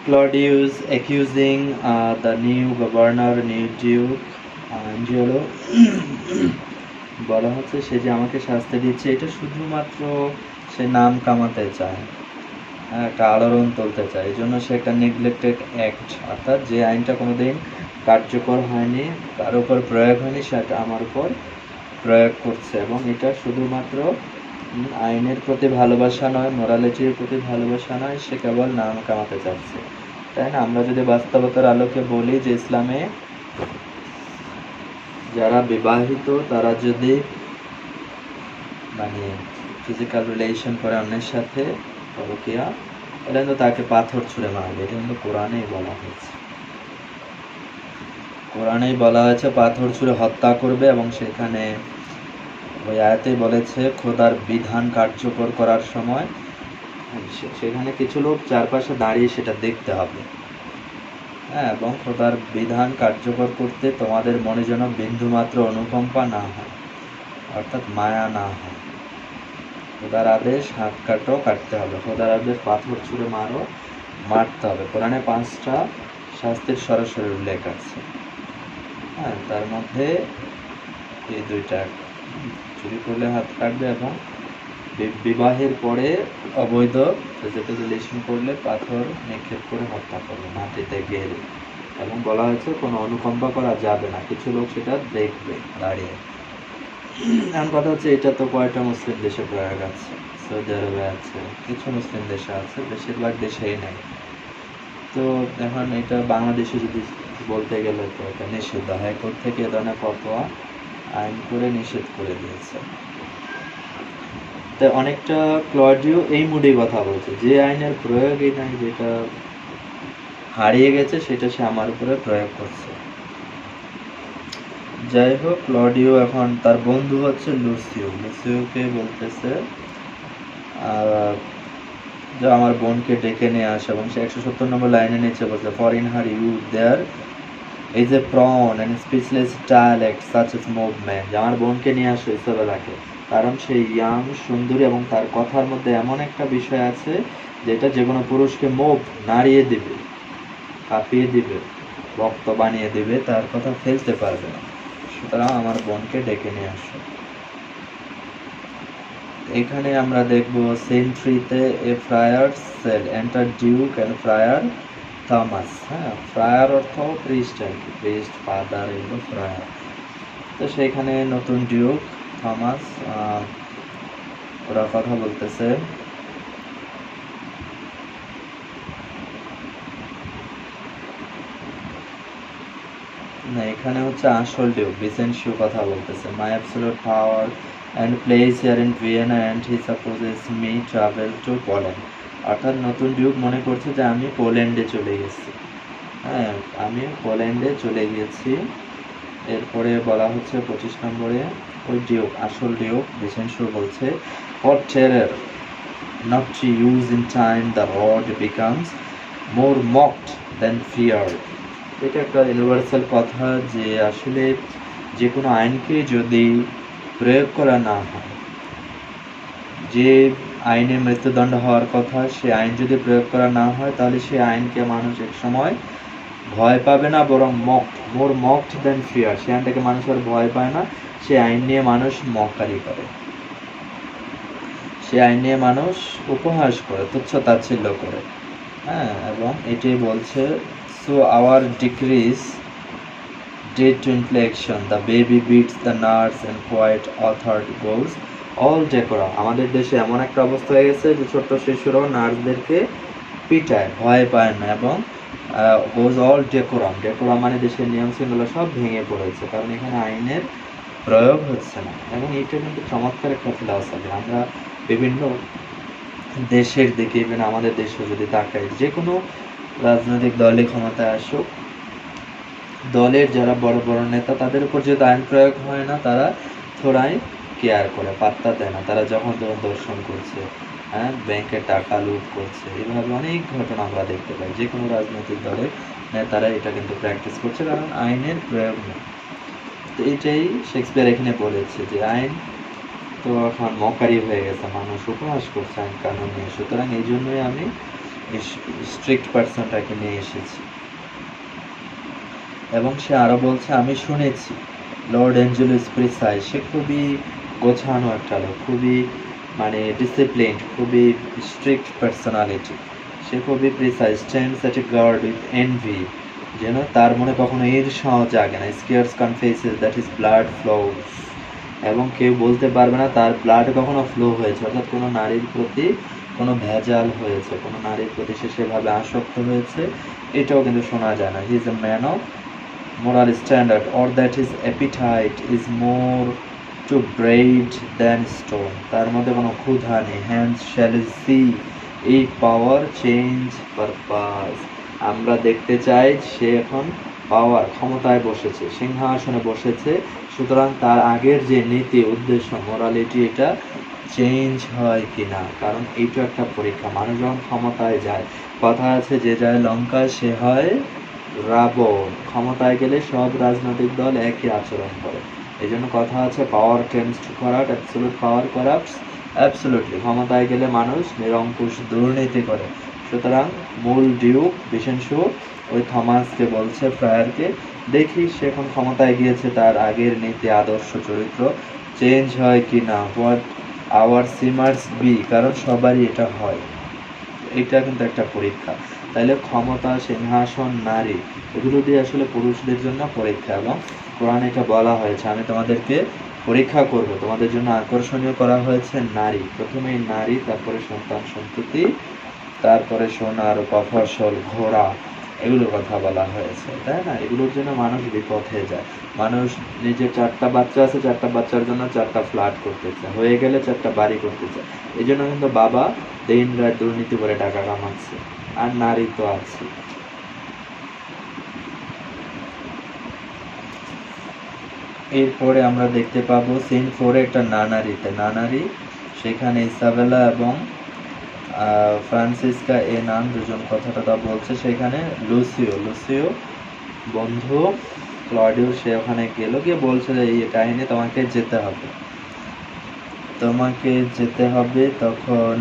Claudius accusing the new governor, new duke Angelo বলা হচ্ছে সে যে আমাকে শাস্তি দিচ্ছে, এটা শুধুমাত্র সে নাম কামাতে চায়, একটা আলোড়ন তুলতে চায়, এই জন্য সে একটা নেগলেক্টেড অ্যাক্ট, অর্থাৎ যে আইনটা কোনোদিন কার্যকর হয়নি, তার উপর প্রয়োগ হয়নি, সেটা আমার উপর প্রয়োগ করছে। এবং এটা শুধুমাত্র আইনের প্রতি ভালোবাসা নয়, মোরালিটির প্রতি ভালোবাসা নয়, সে কেবল নাম কামাতে চাচ্ছে, তাই না? আমরা যদি বাস্তবতার আলোকে বলি যে ইসলামে যারা বিবাহিত তারা যদি মানে ফিজিক্যাল রিলেশন করে অন্যের সাথে, পরকীয়া, তাহলে কিন্তু তাকে পাথর ছুঁড়ে মারবে। এটা কিন্তু কোরআনেই বলা হয়েছে, কোরআনেই বলা হয়েছে পাথর ছুঁড়ে হত্যা করবে। এবং সেখানে ওই আয়াতেই বলেছে খোদার বিধান কার্যকর করার সময় সেখানে কিছু লোক চারপাশে দাঁড়িয়ে সেটা দেখতে হবে, হ্যাঁ, এবং খোদার বিধান কার্যকর করতে তোমাদের মনে যেন বিন্দুমাত্র অনুকম্পা না হয়, অর্থাৎ মায়া না হয়। খোদার আদেশ হাত কাটো, কাটতে হবে, খোদার আদেশ পাথর ছুঁড়ে মারো, মারতে হবে। কোরআনে 5টা শাস্তির সরাসরি উল্লেখ আছে, হ্যাঁ, তার মধ্যে এই 2টা, চুরি করলে হাত কাটবে এবং বিবাহের পরে অবৈধ ফিজিক্যাল রিলেশন করলে পাথর নিক্ষেপ করে হত্যা করবে, মাটিতে গেলে। এবং বলা হয়েছে কোনো অনুকম্পা করা যাবে না, কিছু লোক সেটা দেখবে দাঁড়িয়ে। এখন কথা হচ্ছে এটা তো কয়টা মুসলিম দেশে প্রয়োগ আছে, সৌদি আরবে আছে, কিছু মুসলিম দেশে আছে, বেশিরভাগ দেশেই নেই। তো এখন এটা বাংলাদেশে যদি বলতে গেলে তো এটা নিষিদ্ধ, হাইকোর্ট থেকে এ ধরনের ফতোয়া আইন করে নিষেধ করে দিয়েছে। তাই অনেকটা ক্লডিও এই মুডেই কথা বলছে, যে আইনের প্রয়োগই নাই, যেটা হারিয়ে গেছে সেটা সে আমার উপরে প্রয়োগ করছে। যাই হোক, ক্লডিও এখন তার বন্ধু হচ্ছে লুসিওকে বলতেছে যে আমার বোনকে ডেকে নিয়ে আসে, এবং সে 170 নম্বর লাইনে নিচে বলছে, for in her youth there is a prone and speechless dialect such as movement, যে আমার বোনকে নিয়ে আসে ইসবেলাকে, কারণ সে ইয়াং, সুন্দরী, এবং তার কথার মধ্যে এমন একটা বিষয় আছে যেটা যে কোনো পুরুষকে মুভ, নাড়িয়ে দিবে, কাঁপিয়ে দিবে, রক্ত বানিয়ে দিবে, তার কথা ফেলতে পারবে না। সুতরাং আমার বোনকে ডেকে নিয়ে আসো। এখানে আমরা দেখব সেন্ট্রিতে a friar cell enter duke and friar Thomas. হ্যাঁ, ফ্রায়ার অর্থ প্রিস্ট আর কি, প্রিস্ট, ফাদার, এগুলো ফ্রায়ার। তো সেখানে নতুন ডিউক থমাস ওরা কথা বলতেছে। না, এখানে হচ্ছে আসল ডিউক ভিসেন্সিও কথা বলতেছে। My absolute power and plays here in Vienna and he supposes me travel to Poland. অর্থাৎ নতুন ডিউক মনে করছে যে আমি পোল্যান্ডে চলে গেছি। হ্যাঁ, আমি পোল্যান্ডে চলে গিয়েছি। এরপরে বলা হচ্ছে 25 নম্বরে ওই ডিউক, আসল ডিউক ভিসেন্সিও বলছে, for terror not to use in time the word becomes more mocked than feared. এটা একটা ইউনিভার্সাল কথা যে আসলে যে কোনো আইনকে যদি প্রয়োগ করা না হয়, যে আইনে মৃত্যুদণ্ড হওয়ার কথা সে আইন যদি প্রয়োগ করা না হয়, তাহলে সে আইনকে মানুষ এক সময় ভয় পাবে না, বরং মোর মকড দেন ফিয়ার, সে আইনটাকে মানুষ আর ভয় পায় না, সে আইন নিয়ে মানুষ মক্কারি করে, সে আইন নিয়ে মানুষ উপহাস করে, তুচ্ছ তাচ্ছিল্য করে। হ্যাঁ, এবং এটাই বলছে, so our decrease dead to inflection, the baby beats the nurse and quiet authority goes all decorum. আমাদের দেশে এমন একটা অবস্থা হয়ে গেছে যে ছোট্ট শিশুরাও নার্সদেরকে পিটায়, ভয় পায় না, এবং goes all decorum, decorum মানে দেশের নিয়ম শৃঙ্খলা সব ভেঙে পড়েছে, কারণ এখানে আইনের প্রয়োগ হচ্ছে না। এবং এটা কিন্তু চমৎকার একটা ফিলসফি। আমরা বিভিন্ন দেশের দিকে, ইভেন আমাদের দেশে যদি তাকাই, যে কোনো রাজনৈতিক দলে ক্ষমতায় আসুক, দলের যারা বড় বড় নেতা, তাদের উপর যদি আইন প্রয়োগ হয় না, তারা থোড়াই কেয়ার করে, পাত্তা দেয় না, তারা যখন তখন দর্শন করছে, হ্যাঁ, ব্যাংকের টাকা লুট করছে, এভাবে অনেক ঘটনা আমরা দেখতে পাই। যে কোনো রাজনৈতিক দলের নেতারা এটা কিন্তু প্র্যাকটিস করছে, কারণ আইনের প্রয়োগ নেই। তো এটাই শেক্সপিয়ার এখানে বলেছে যে আইন তো এখন মকারি হয়ে গেছে, মানুষ উপহাস করছে আইন কানুন নিয়ে, সুতরাং এই জন্যই আমি স্ট্রিক্ট পার্সনটাকে নিয়ে এসেছি। এবং সে আরও বলছে, আমি শুনেছি লর্ড অ্যাঞ্জেলো প্রিসাইজ, সে খুবই গোছানো একটা লোক, খুবই মানে ডিসিপ্লিনড, খুবই স্ট্রিক্ট পার্সোনালিটি, সে খুবই precise, stands at a guard with envy, যেন তার মনে কখনো ঈর্ষাও জাগে না, scarce confesses that is blood flows, এবং কেউ বলতে পারবে না তার ব্লাড কখনো ফ্লো হয়েছে, অর্থাৎ কোনো নারীর প্রতি কোনো ভেজাল হয়েছে, কোনো নারীর প্রতি সে সেভাবে আসক্ত হয়েছে, এটাও কিন্তু শোনা যায় না। He is a man of moral standard, or that his appetite is more to bread than stone, তার মধ্যে কোনো ক্ষুধা নেই। hence shall see a power change purpose, আমরা দেখতে চাই সে এখন পাওয়ার, ক্ষমতায় বসেছে, সিংহাসনে বসেছে, সুতরাং তার আগের যে নীতি, উদ্দেশ্য, মোরালিটি, এটা চেঞ্জ হয় কিনা, কারণ এইটা একটা পরীক্ষা। মানুষ যখন ক্ষমতায় যায়, কথা আছে যে যায় লঙ্কা সে হয় রাবণ, ক্ষমতায় গেলে সব রাজনৈতিক দল একই আচরণ করে। এই জন্য কথা আছে, power tends to corrupt, absolute power corrupts absolutely, ক্ষমতায় গেলে মানুষ নিরঙ্কুশ দুর্নীতি করে। সুতরাং মূল ডিউক ভিসেন্সিও ওই থমাসকে বলছে, ফ্রায়ারকে, দেখি সে এখন ক্ষমতায় গিয়েছে, তার আগের নীতি, আদর্শ, চরিত্র চেঞ্জ হয় কি না, হোয়াট আওয়ার সিমার্স বি, কারণ সবারই এটা হয়, এটা কিন্তু একটা পরীক্ষা। তাইলে ক্ষমতা, সিংহাসন, নারী, এগুলো দিয়ে আসলে পুরুষদের জন্য পরীক্ষা, এবং কোরআনে এটা বলা হয়েছে, আমি তোমাদেরকে পরীক্ষা করব, তোমাদের জন্য আকর্ষণীয় করা হয়েছে নারী, প্রথমেই নারী, তারপরে সন্তান সন্ততি, তারপরে সোনা রূপা, ফসল, ঘোড়া, এগুলোর কথা বলা হয়েছে, তাই না? এগুলোর জন্য মানুষ বিপথে যায়। মানুষ নিজের 4টা বাচ্চা আছে, 4টা বাচ্চার জন্য 4টা ফ্ল্যাট করতে চায়, হয়ে গেলে 4টা বাড়ি করতে চায়। এই জন্য কিন্তু বাবা দিন রাত দুর্নীতি করে টাকা কামাচ্ছে, আর নারী তো আছে। এরপরে আমরা দেখতে পাবো সিন 4 একটা নানারিতে, নানারি সেখানে ইসাবেলা এবং ফ্রান্সিসকা এ নাম দুজন কথাটা বলছে। সেখানে লুসিও বন্ধু ক্লডিও সে ওখানে গেল, গিয়ে বলছে যে এই কাহিনী তোমাকে যেতে হবে। তখন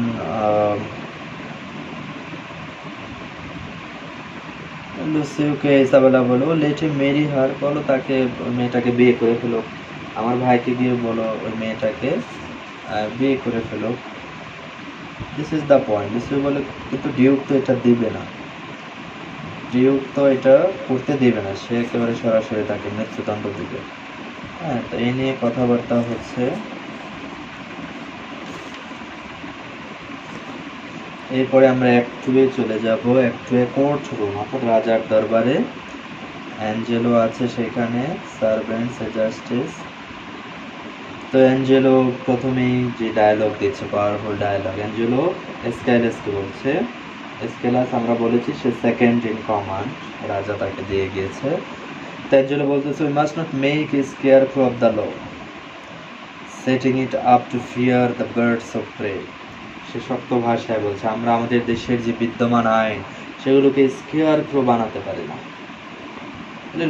লুসিওকে ইসাবেলা বলো লেট হিম মেরি হার, বলো তাকে মেয়েটাকে বিয়ে করে ফেলো, আমার ভাইকে গিয়ে বলো ওই মেয়েটাকে বিয়ে করে ফেলো। This is the point. Lucio বলে কিন্তু ডিউক তো এটা দিবে না, ডিউক তো এটা করতে দিবে না, সে একেবারে সরাসরি তাকে মৃত্যুদণ্ড দিবে। হ্যাঁ, তো এই নিয়ে কথাবার্তা হচ্ছে। এরপরে আমরা অ্যাক্ট 2 এ চলে যাব। অ্যাক্ট 2 এ কোর্ট রুম, অর্থাৎ রাজার দরবারে অ্যাঞ্জেলো আছে সেখানে, সার্ভেন্টস জাস্টিস। তো অ্যাঞ্জেলো প্রথমেই যে ডায়লগ দিচ্ছে, পাওয়ারফুল ডায়লগ, অ্যাঞ্জেলো এসকেলাসকে বলছে। এসকেলাস আমরা বলেছি সে সেকেন্ড ইন কমান্ড, রাজা তাকে দিয়ে গিয়েছে। তো অ্যাঞ্জেলো বলতেছে we must not make a scarecrow of the law, setting it up to fear the birds of prey. সে শক্ত ভাষায় বলছে আমরা আমাদের দেশের যে বিদ্যমান আইন সেগুলোকে স্কেয়ারক্রো বানাতে পারি না।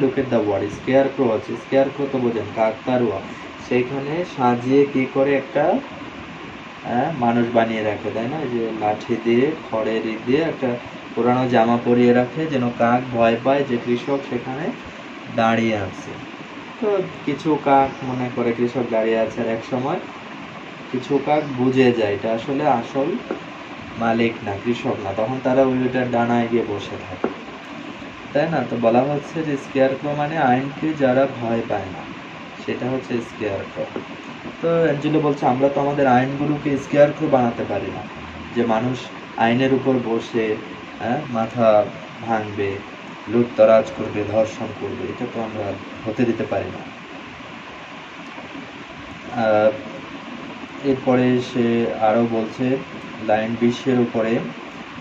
লুক এট দ্য ওয়ার্ড স্কেয়ারক্রো আছে, স্কেয়ারক্রো তো বোঝেন কাকতারুয়া, সেইখানে সাজিয়ে কি করে একটা মানুষ বানিয়ে রাখে, তাই না? যে লাঠি দিয়ে খড়ের দিয়ে একটা পুরানো জামা পরিয়ে রাখে যেন কাক ভয় পায় যে কৃষক সেখানে দাঁড়িয়ে আছে। তো কিছু কাক মনে করে কৃষক দাঁড়িয়ে আছে, আর এক সময় কিছু কাক বুঝে যায় এটা আসলে আসল মালিক না, কৃষক না, তখন তারা ওইটার ডানায় গিয়ে বসে থাকে, তাই না? তো বলা হচ্ছে যে স্কেয়ারক্রো মানে আইনকে যারা ভয় পায় না, সেটা হচ্ছে স্কেয়ারক্রো। তো অ্যাঞ্জেলো বলছে আমরা তো আমাদের আইনগুলোকে স্কেয়ারক্রো বানাতে পারি না, যে মানুষ আইনের উপর বসে মাথা ভাঙবে, লুটতরাজ করবে, ধর্ষণ করবে, এটা তো আমরা হতে দিতে পারি না। এরপরে সে আরও বলছে লাইন 20 উপরে,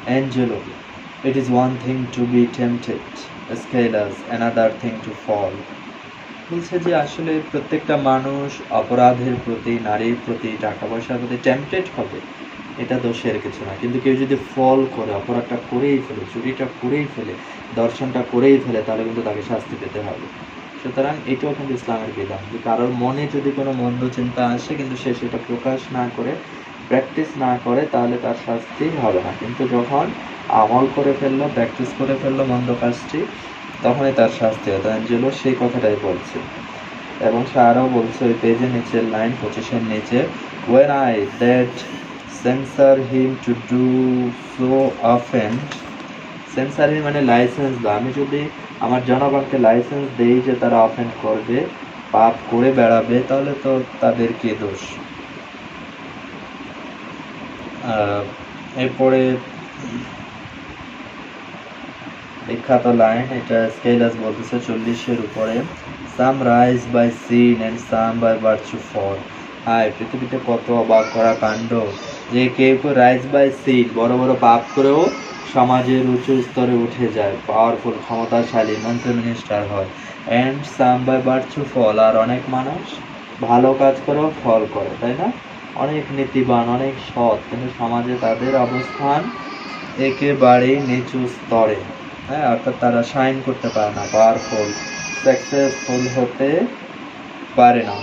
Angelo it is one thing to be tempted Escalus another thing to fall. বলছে যে আসলে প্রত্যেকটা মানুষ অপরাধের প্রতি, নারীর প্রতি, টাকা পয়সার প্রতি টেম্পটেড হবে, এটা দোষের কিছু না, কিন্তু কেউ যদি ফল করে, অপরাধটা করেই ফেলে, চুরিটা করেই ফেলে, দর্শনটা করেই ফেলে, তাহলে কিন্তু তাকে শাস্তি পেতে হবে। সুতরাং এটাও কিন্তু ইসলামের বিধান, যে কারোর মনে যদি কোনো মন্দ চিন্তা আসে কিন্তু সে সেটা প্রকাশ না করে, প্র্যাকটিস না করে, তাহলে তার শাস্তি হবে না, কিন্তু যখন আমল করে ফেললো, প্র্যাকটিস করে ফেললো মন্দ কাজটি, তখনই তার শাস্তি হয়। অ্যাঞ্জেলো সেই কথাটাই বলছে। এবং সে আরও বলছে ওই পেজের নিচের লাইন 25-এর নিচে, when I that censor him to do so offend, censure him মানে লাইসেন্স দাও, আমি যদি আমার জনগণকে লাইসেন্স দেই যে তারা অফেন্ড করবে, পাপ করে বেড়াবে, তাহলে তো তাদের কি দোষ। এরপরে বিখ্যাত লাইন, এটা স্কেলাস বলতেছে 40-এর উপরে, some rise by sin and some by virtue fall. হায়, পৃথিবীতে কত অবাক করা কাণ্ড, যে কেউ কেউ রাইজ বাই সিন, বড় বড় পাপ করেও সমাজের উঁচু স্তরে উঠে যায়, পাওয়ারফুল, ক্ষমতাশালী, মন্ত্রী মিনিস্টার হয়, অ্যান্ড সাম বাই ভার্চু ফল, আর অনেক মানুষ ভালো কাজ করেও ফল করে, তাই না? অনেক নীতিবান, অনেক সৎ, কিন্তু সমাজে তাদের অবস্থান একেবারেই নিচু স্তরে। হ্যাঁ, অর্থাৎ তারা শাইন করতে পারে না, পাওয়ারফুল, সাকসেসফুল হতে পারে না।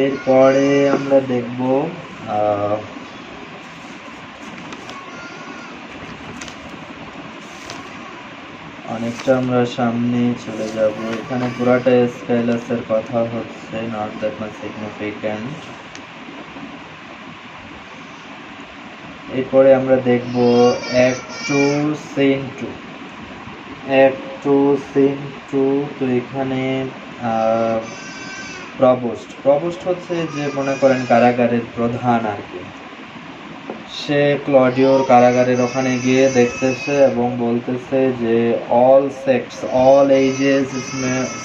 এরপরে আমরা দেখব অনেকটা আমরা সামনে চলে যাব। এখানে পুরাটা স্কাইলাসের কথা হচ্ছে, নট দ্যাট মাচ সিগনিফিক্যান্ট। এরপরে আমরা দেখব অ্যাক্ট 2 সিন 2। Act 2 scene 2। তো এখানে প্রভোস্ট হচ্ছে যে মনে করেন কারাগারের প্রধান আর কি, সে ক্লডিওর কারাগারের ওখানে গিয়ে দেখতেছে এবং বলতেছে যে all sects, all ages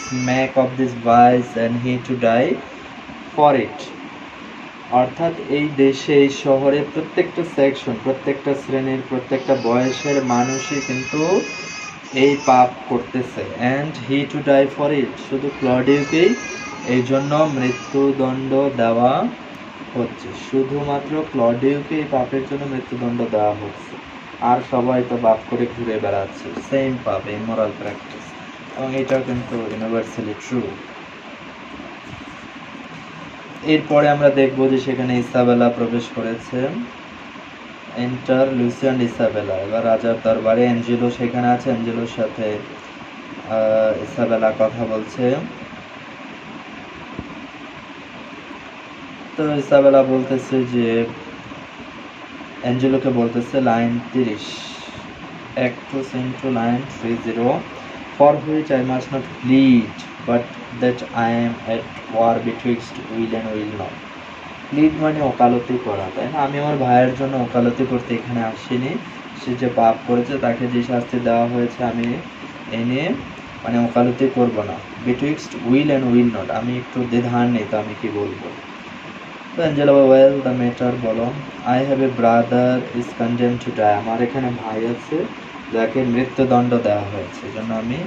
smack of this vice and he to die for it. অর্থাৎ এই দেশে, এই শহরে প্রত্যেকটা সেকশন, প্রত্যেকটা শ্রেণীর, প্রত্যেকটা বয়সের মানুষই কিন্তু এই পাপ করতেছে, and he to die for it, শুধু ক্লডিওকেই এই জন্য মৃত্যুদণ্ড দেওয়া হচ্ছে, শুধুমাত্র ক্লডিওকে এই পাপের জন্য মৃত্যুদণ্ড দেওয়া হচ্ছে, আর সবাই তো পাপ করে ঘুরে বেড়াচ্ছে, সেম পাপ, ইমোরাল প্র্যাকটিস, এবং এটাও কিন্তু ইউনিভার্সালি ট্রু। এরপরে আমরা দেখব যে সেখানে ইসাবেলা প্রবেশ করেছে, এন্টার লুসি অ্যান্ড ইসাবেলা। এবার রাজার দরবারে অ্যাঞ্জেলো সেখানে আছে, অ্যাঞ্জেলোর সাথে ইসাবেলা কথা বলছে। তো ইসাবেলা বলতেছে যে অ্যাঞ্জেলোকে বলতেছে line 30, Actus into line 30, for which I must not plead, but that I am at war betwixt will and will not. Plead মানে ওকালতি করা, তাই না? আমি আমার ভাইয়ের জন্য ওকালতি করতে এখানে আসিনি, সে যে পাপ করেছে তাকে যে শাস্তি দেওয়া হয়েছে আমি এনে মানে ওকালতি করব না। Betwixt will and will not, আমি একটু দ্বিধার নেই, তো আমি কি বলবো। তো অ্যাঞ্জেলা, ওয়েল দ্য ম্যাটার, বলো। I have a brother is condemn to die, আমার এখানে ভাই আছে যাকে মৃত্যুদণ্ড দেওয়া হয়েছে, জন্য আমি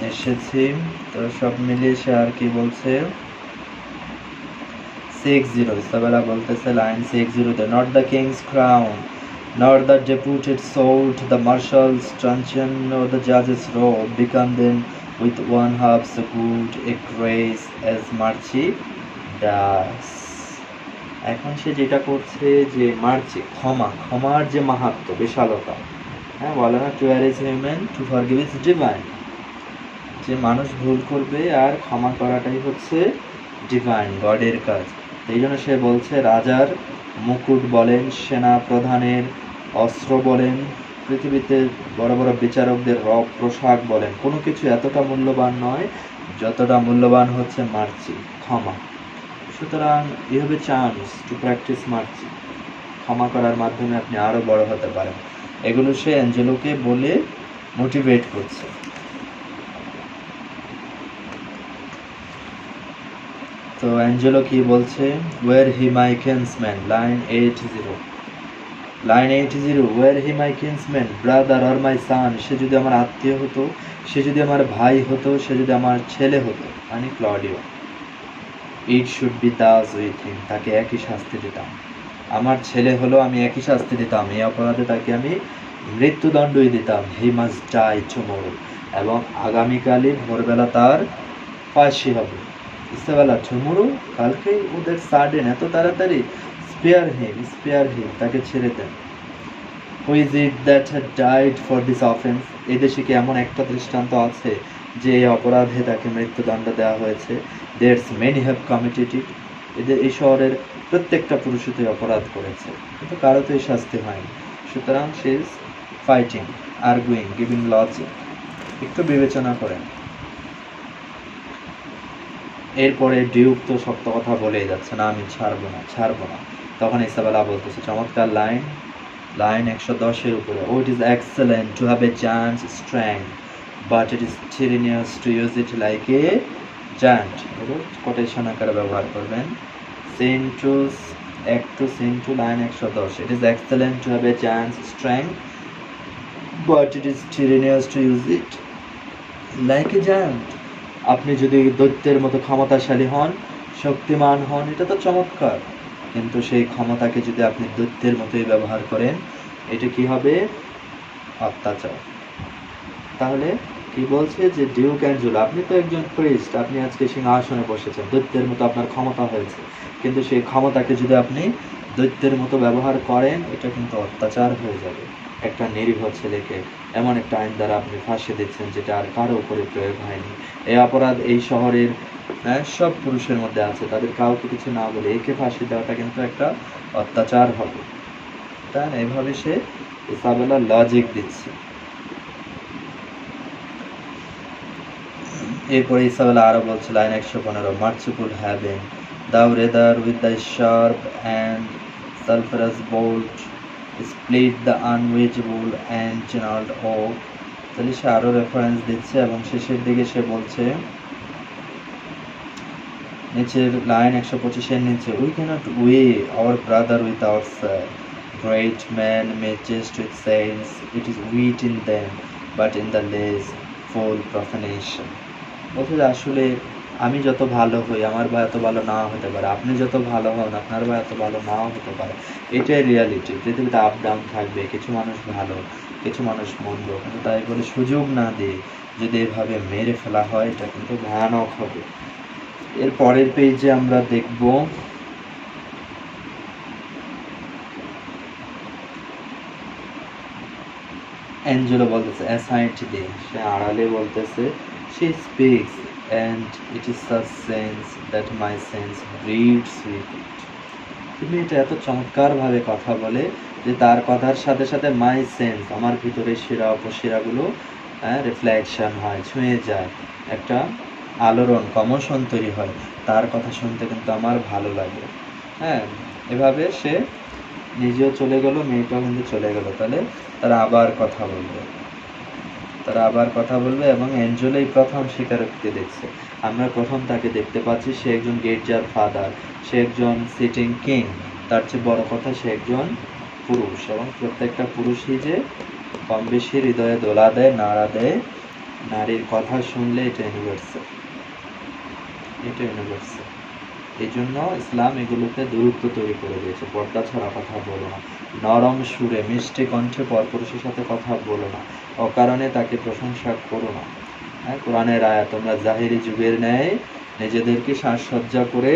এসেছি। তো সব মিলিয়ে সে আর কি বলছে 60, ইসাবেলা বলতেছে line 60, not the king's crown nor the deputed sword, the marshal's truncheon, nor the judge's robe, become then with one half so good a grace as mercy does. এখন সে যেটা করছে যে মার্চি, ক্ষমার যে মাহাত্ম্য, বিশালতা, হ্যাঁ, বলে না to err is human to forgive is divine, যে মানুষ ভুল করবে আর ক্ষমা করাটাই হচ্ছে ডিভাইন, গডের কাজ। এই জন্য সে বলছে রাজার মুকুট বলেন, সেনা প্রধানের অস্ত্র বলেন, পৃথিবীতে বড় বড় বিচারকদের পোশাক বলেন, কোনো কিছু এতটা মূল্যবান নয় যতটা মূল্যবান হচ্ছে মার্চি, ক্ষমা। সুতরাং you have a chance to practice mercy, ক্ষমা করার মাধ্যমে আপনি আরও বড় হতে পারেন। এগুলো সে অ্যাঞ্জেলোকে বলে মোটিভেট করছে। তো অ্যাঞ্জেলো কি বলছে, were he my kinsman, line 80, line 80, were he my kinsman brother or my son, সে যদি আমার আত্মীয় হতো, সে যদি আমার ভাই হতো, সে যদি আমার ছেলে হতো, মানে Claudio, it should be thus with him, তাকে একই শাস্তি দিতাম। আমার ছেলে হলো, আমি একই শাস্তি দিতাম, এই অপরাধে তাকে আমি মৃত্যুদণ্ডই দিতাম। হি মাস্ট ডাই টুমরো, এবং আগামীকালই ভোরবেলা তার ফাঁসি হবে। ইসাবেলা, টুমরো, কালকে, ওদের সাডেন, এত তাড়াতাড়ি, স্পেয়ার হিম, তাকে ছেড়ে দেন। Who is it that had died for this offence, এদেশে কি এমন একটা দৃষ্টান্ত আছে যে এই অপরাধে তাকে মৃত্যুদণ্ড দেওয়া হয়েছে? দেয়ার্স মেনি হ্যাভ কমিটেড ইট, এদের এই শহরের প্রত্যেকটা পুরুষই তো অপরাধ করেছে, কিন্তু কারো তো এই শাস্তি হয়নি। সুতরাং সে is fighting, arguing, giving logic, একটু বিবেচনা করেন। এরপরে ডিউক তো সত্য কথা বলেই যাচ্ছে, না আমি ছাড়বো না। তখন ইসাবেলা বলতেছে চমৎকার লাইন, লাইন 110 উপরে, oh it is excellent to have a giant's strength, but it is tyrannous to use it like a giant. Quotation আকারে ব্যবহার করবেন। Actus line 110, it is excellent to have a giant's strength, but it is tyrannous to use it like a giant. আপনি যদি দৈত্যের মতো ক্ষমতাশালী হন, শক্তিমান হন, এটা তো চমৎকার, কিন্তু সেই ক্ষমতাকে যদি আপনি দৈত্যের মতোই ব্যবহার করেন, এটা কি হবে? অত্যাচার। তাহলে কি বলছে যে ডিউক অ্যাঞ্জেলো, আপনি তো একজন প্রিস্ট, আপনি আজকে সিংহাসনে বসেছেন, দৈত্যের মতো আপনার ক্ষমতা হয়েছে, কিন্তু সেই ক্ষমতাকে যদি আপনি দৈত্যের মতো ব্যবহার করেন, এটা কিন্তু অত্যাচার হয়ে যাবে। একটা নিরীহ ছেলেকে এমন একটা আইন দ্বারা আপনি ফাঁসি দিচ্ছেন যেটা আর কারো উপরে প্রয়োগ হয়নি। এই অপরাধ এই শহরের সব পুরুষের মধ্যে আছে, তাদের কাউকে কিছু না বলে একে ফাঁসি দেওয়াটা কিন্তু একটা অত্যাচার হবে। তাই এইভাবে সে ইসাবেলা লজিক দিচ্ছে। এরপরে ইসাবেলা আরো বলছে line 115, merciful heaven thou rather with thy sharp and sulphurous bolt split the unwageable and channeled oak। তাহলে সে আরো রেফারেন্স দিচ্ছে এবং শেষের দিকে সে বলছে নিচের লাইন 125 নিচে, we cannot weigh our brother with ourselves, great men may jest with saints, it is wheat in them, but in the less full profanation. বলছে যে আসলে আমি যত ভালো হই আমার ভাই এত ভালো নাও হতে পারে, আপনি যত ভালো হন আপনার ভাই এত ভালো নাও হতে পারে। এটাই রিয়ালিটি। পৃথিবীতে আপ ডাউন থাকবে, কিছু মানুষ ভালো কিছু মানুষ মন্দ, কিন্তু তাই বলে সুযোগ না দিয়ে যদি এভাবে মেরে ফেলা হয় এটা কিন্তু ভয়ানক হবে। এর পরের পেজে আমরা দেখব অ্যাঞ্জেলো বলতেছে অ্যাসাইড দিয়ে, সে আড়ালে বলতেছে she speaks and it is such sense that my sense breeds with it. তুমি এটা এত চমৎকারভাবে কথা বলে যে তার কথার সাথে সাথে মাই সেন্স, আমার ভিতরে শিরা উপশিরাগুলো রিফ্লেকশন হয়, ছুঁয়ে যায়, একটা আলোড়ন কমোশন তৈরি হয়, তার কথা শুনতে কিন্তু আমার ভালো লাগে। হ্যাঁ, এভাবে সে নিজেও চলে গেল, মেয়েটাও কিন্তু চলে গেল। তাহলে তারা আবার কথা বলবে এবং অ্যাঞ্জেলো এই প্রথম স্বীকারোক্তি দেখছে। আমরা প্রথম তাকে দেখতে পাচ্ছি সে একজন গির্জার ফাদার, সে একজন সিটিং কিং, তার চেয়ে বড় কথা সে একজন পুরুষ, এবং প্রত্যেকটা পুরুষই যে কম বেশি হৃদয়ে দোলা দেয়, নাড়া দেয় নারীর কথা শুনলে। এটা ইউনিভার্সাল। এই জন্য ইসলাম এগুলোতে দূরত্ব তৈরি করে দিয়েছে। পর্দা ছাড়া কথা বলো না, নরম সুরে মিষ্টি কণ্ঠে পরপুরুষের সাথে কথা বলো না, অকারণে তাকে প্রশংসা করো না। হ্যাঁ, কোরআনের আয়াত, তোমরা জাহিরি যুগের ন্যায় নিজেদেরকে সাজসজ্জা করে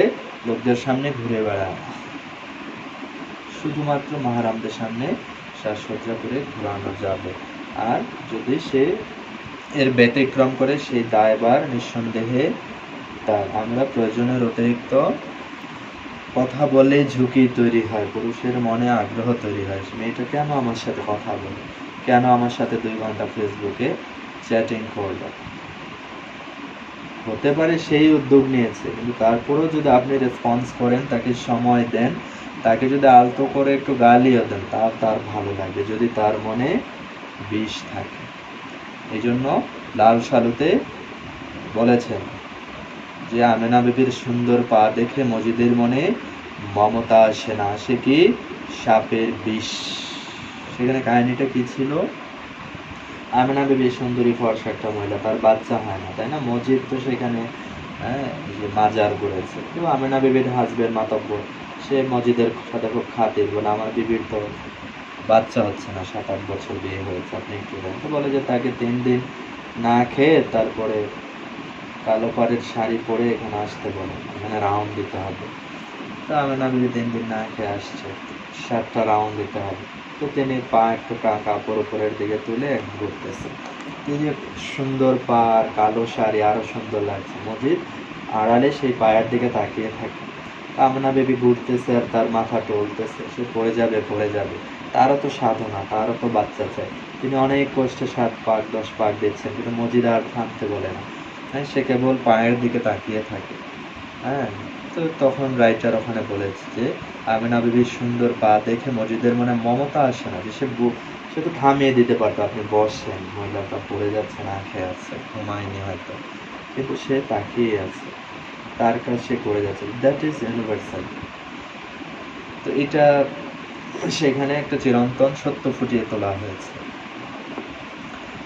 লোকদের সামনে ঘুরে বেড়াও না। শুধুমাত্র মাহারামদের সামনে সাজসজ্জা করে ঘোরানো যাবে, আর যদি সে এর ব্যতিক্রম করে সেই দায়ভার নিঃসন্দেহে তার। আমরা প্রয়োজনের অতিরিক্ত কথা বলে ঝুঁকি তৈরি হয়, পুরুষের মনে আগ্রহ তৈরি হয়, মেয়েটা কেন আমার সাথে কথা বলে, কেন আমার সাথে 2 ঘন্টা ফেসবুকে চ্যাটিং করলো। হতে পারে সেই উদ্যোগ নিয়েছে, কিন্তু তারপরেও যদি আপনি রেসপন্স করেন, তাকে সময় দেন, তাকে যদি আলতো করে একটু গালিও দেন, তার ভালো লাগবে, যদি তার মনে বিষ থাকে। এই জন্য লাল সালুতে বলেছেন যে আমেনা বিবির সুন্দর পা দেখে মজিদের মনে মমতা আসে না, আসে কি সাপের বিষ। সেখানে কাহিনীটা কি ছিল? আমেনা বিবি সুন্দরী ফর্সা একটা মহিলা, তার বাচ্চা হয় না, তাই না? মজিদ তো সেখানে যে মাজার করেছে, কিন্তু আমেনা বিবির হাজবেন্ড মাতব্বর, সে মজিদের সাথে খুব খাতির, বলে আমার বিবির তো বাচ্চা হচ্ছে না, 7-8 বছর বিয়ে হয়েছে, আপনি একটু দেন। তো বলে যে তাকে 3 দিন না খেয়ে তারপরে কালো পাড়ের শাড়ি পরে এখানে আসতে বলে, এখানে রাউন্ড দিতে হবে। তো আমেনা বিবি 3 দিন না খেয়ে আসছে, 7টা রাউন্ড দিতে হবে। তো তিনি পা একটু কাপড় উপরের দিকে তুলে ঘুরতেছে, তিনি সুন্দর পা আর কালো শাড়ি আরো সুন্দর লাগছে। মজিদ আড়ালে সেই পায়ের দিকে তাকিয়ে থাকে। আমেনা বেবি ঘুরতেছে আর তার মাথা টলতেছে, সে পড়ে যাবে। তারও তো সাধনা, তারও তো বাচ্চা চাই। তিনি অনেক কষ্টে 7 পাক 10 পাক দিচ্ছেন, কিন্তু মজিদ আর থামতে বলে না। হ্যাঁ, সে কেবল পায়ের দিকে তাকিয়ে থাকে। হ্যাঁ, তো তখন রাইটার ওখানে বলেছে যে আমেনা বিবির সুন্দর পা দেখে মজিদের মনে মমতা আসে না, যে সে তো থামিয়ে দিতে পারতো, আপনি বসেন, মহিলাটা পড়ে যাচ্ছে, না খেয়ে আছে, ঘুমায়নি হয়তো, কিন্তু সে তাকিয়ে আছে, তার কাজ সে করে যাচ্ছে। That is universal. তো এটা সেখানে একটা চিরন্তন সত্য ফুটিয়ে তোলা হয়েছে।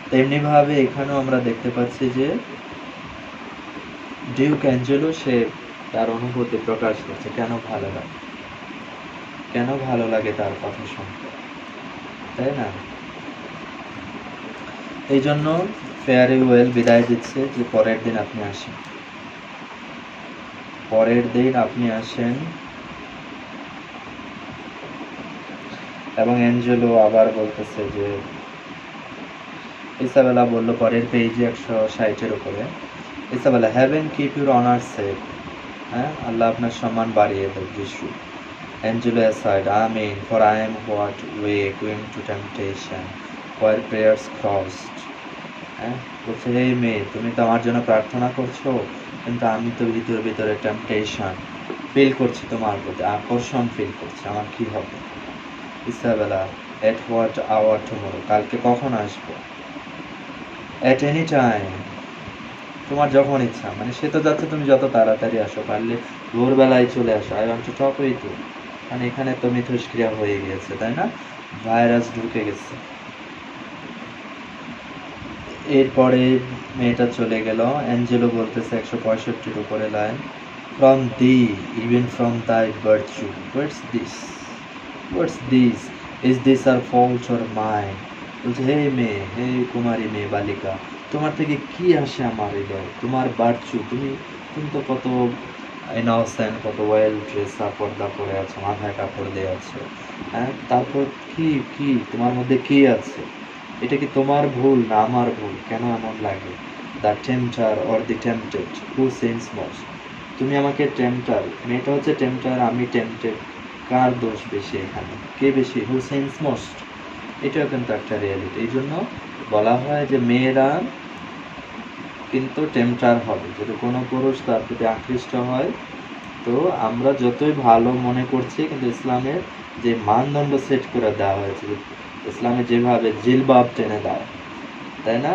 তেমনি ভাবে এখানেও আমরা দেখতে পাচ্ছি যে ডিউক অ্যাঞ্জেলো সে তার অনুভূতি প্রকাশ করছে, কেন ভালো লাগে তার কথা শুনতে, তাই না? এই জন্য ফেয়ারওয়েল বিদায় দিচ্ছে যে পরের দিন আপনি আসেন। এবং অ্যাঞ্জেলো আবার বলতেছে যে ইসাবেলা বলল পরের পেজে 160-এর উপরে, Isabella, heaven keep your honour safe, হ্যাঁ, আল্লাহ আপনার সম্মান বাড়িয়ে দেয়, যিশু। Angelo aside, Amen, for I am what way going to temptation, where prayers crossed. হ্যাঁ, বলছে হে মেয়ে, তুমি তো আমার জন্য প্রার্থনা করছো, কিন্তু আমি তো ভিতরে টেম্পটেশন ফিল করছি, তোমার প্রতি আকর্ষণ ফিল করছি, আমার কি হবে? Isabella, at what hour tomorrow, কালকে কখন আসবো? At any time, তোমার যখন ইচ্ছা। মানে সে তো যাচ্ছে তুমি যত তাড়াতাড়ি আসো, পারলে ভোরবেলায় চলে আসো। I want to talk with you. মানে এখানে তো মিথস্ক্রিয়া হয়ে গিয়েছে, তাই না? ভাইরাস ঢুকে গেছে। এরপরে মেয়েটা চলে গেল। অ্যাঞ্জেলো বলতেছে 165 উপরে line, from thee even from thy virtue what's this is this her fault or mine. বলছে হে মেয়ে, হে কুমারী মেয়ে বালিকা, তোমার থেকে কি আসে আমার হৃদয়, তোমার ভার্চু, তুমি তো কত ইনোসেন্ট, কত ওয়েল ড্রেস পর্দা করে আছো, মাথায় কাপড় দিয়ে আছো, হ্যাঁ, তারপর কি তোমার মধ্যে কি আছে? এটা কি তোমার ভুল না আমার ভুল? কেন এমন লাগে? The tempter or the tempted, who sins most? তুমি আমাকে টেম্পটার, মেয়েটা হচ্ছে টেম্পটার, আমি টেম্পটেড, কার দোষ বেশি এখানে? কে বেশি? হু সিনস মোস্ট। এটাও কিন্তু একটা রিয়ালিটি। এই জন্য বলা হয় যে মেয়েরা কিন্তু টেম্পটার হবে। যদি কোনো পুরুষ তার প্রতি আকৃষ্ট হয়, তো আমরা যতই ভালো মনে করছি, কিন্তু ইসলামের যে মানদণ্ড সেট করে দেওয়া হয়েছে, ইসলামে যেভাবে জিলবাব টেনে দেয়, তাই না?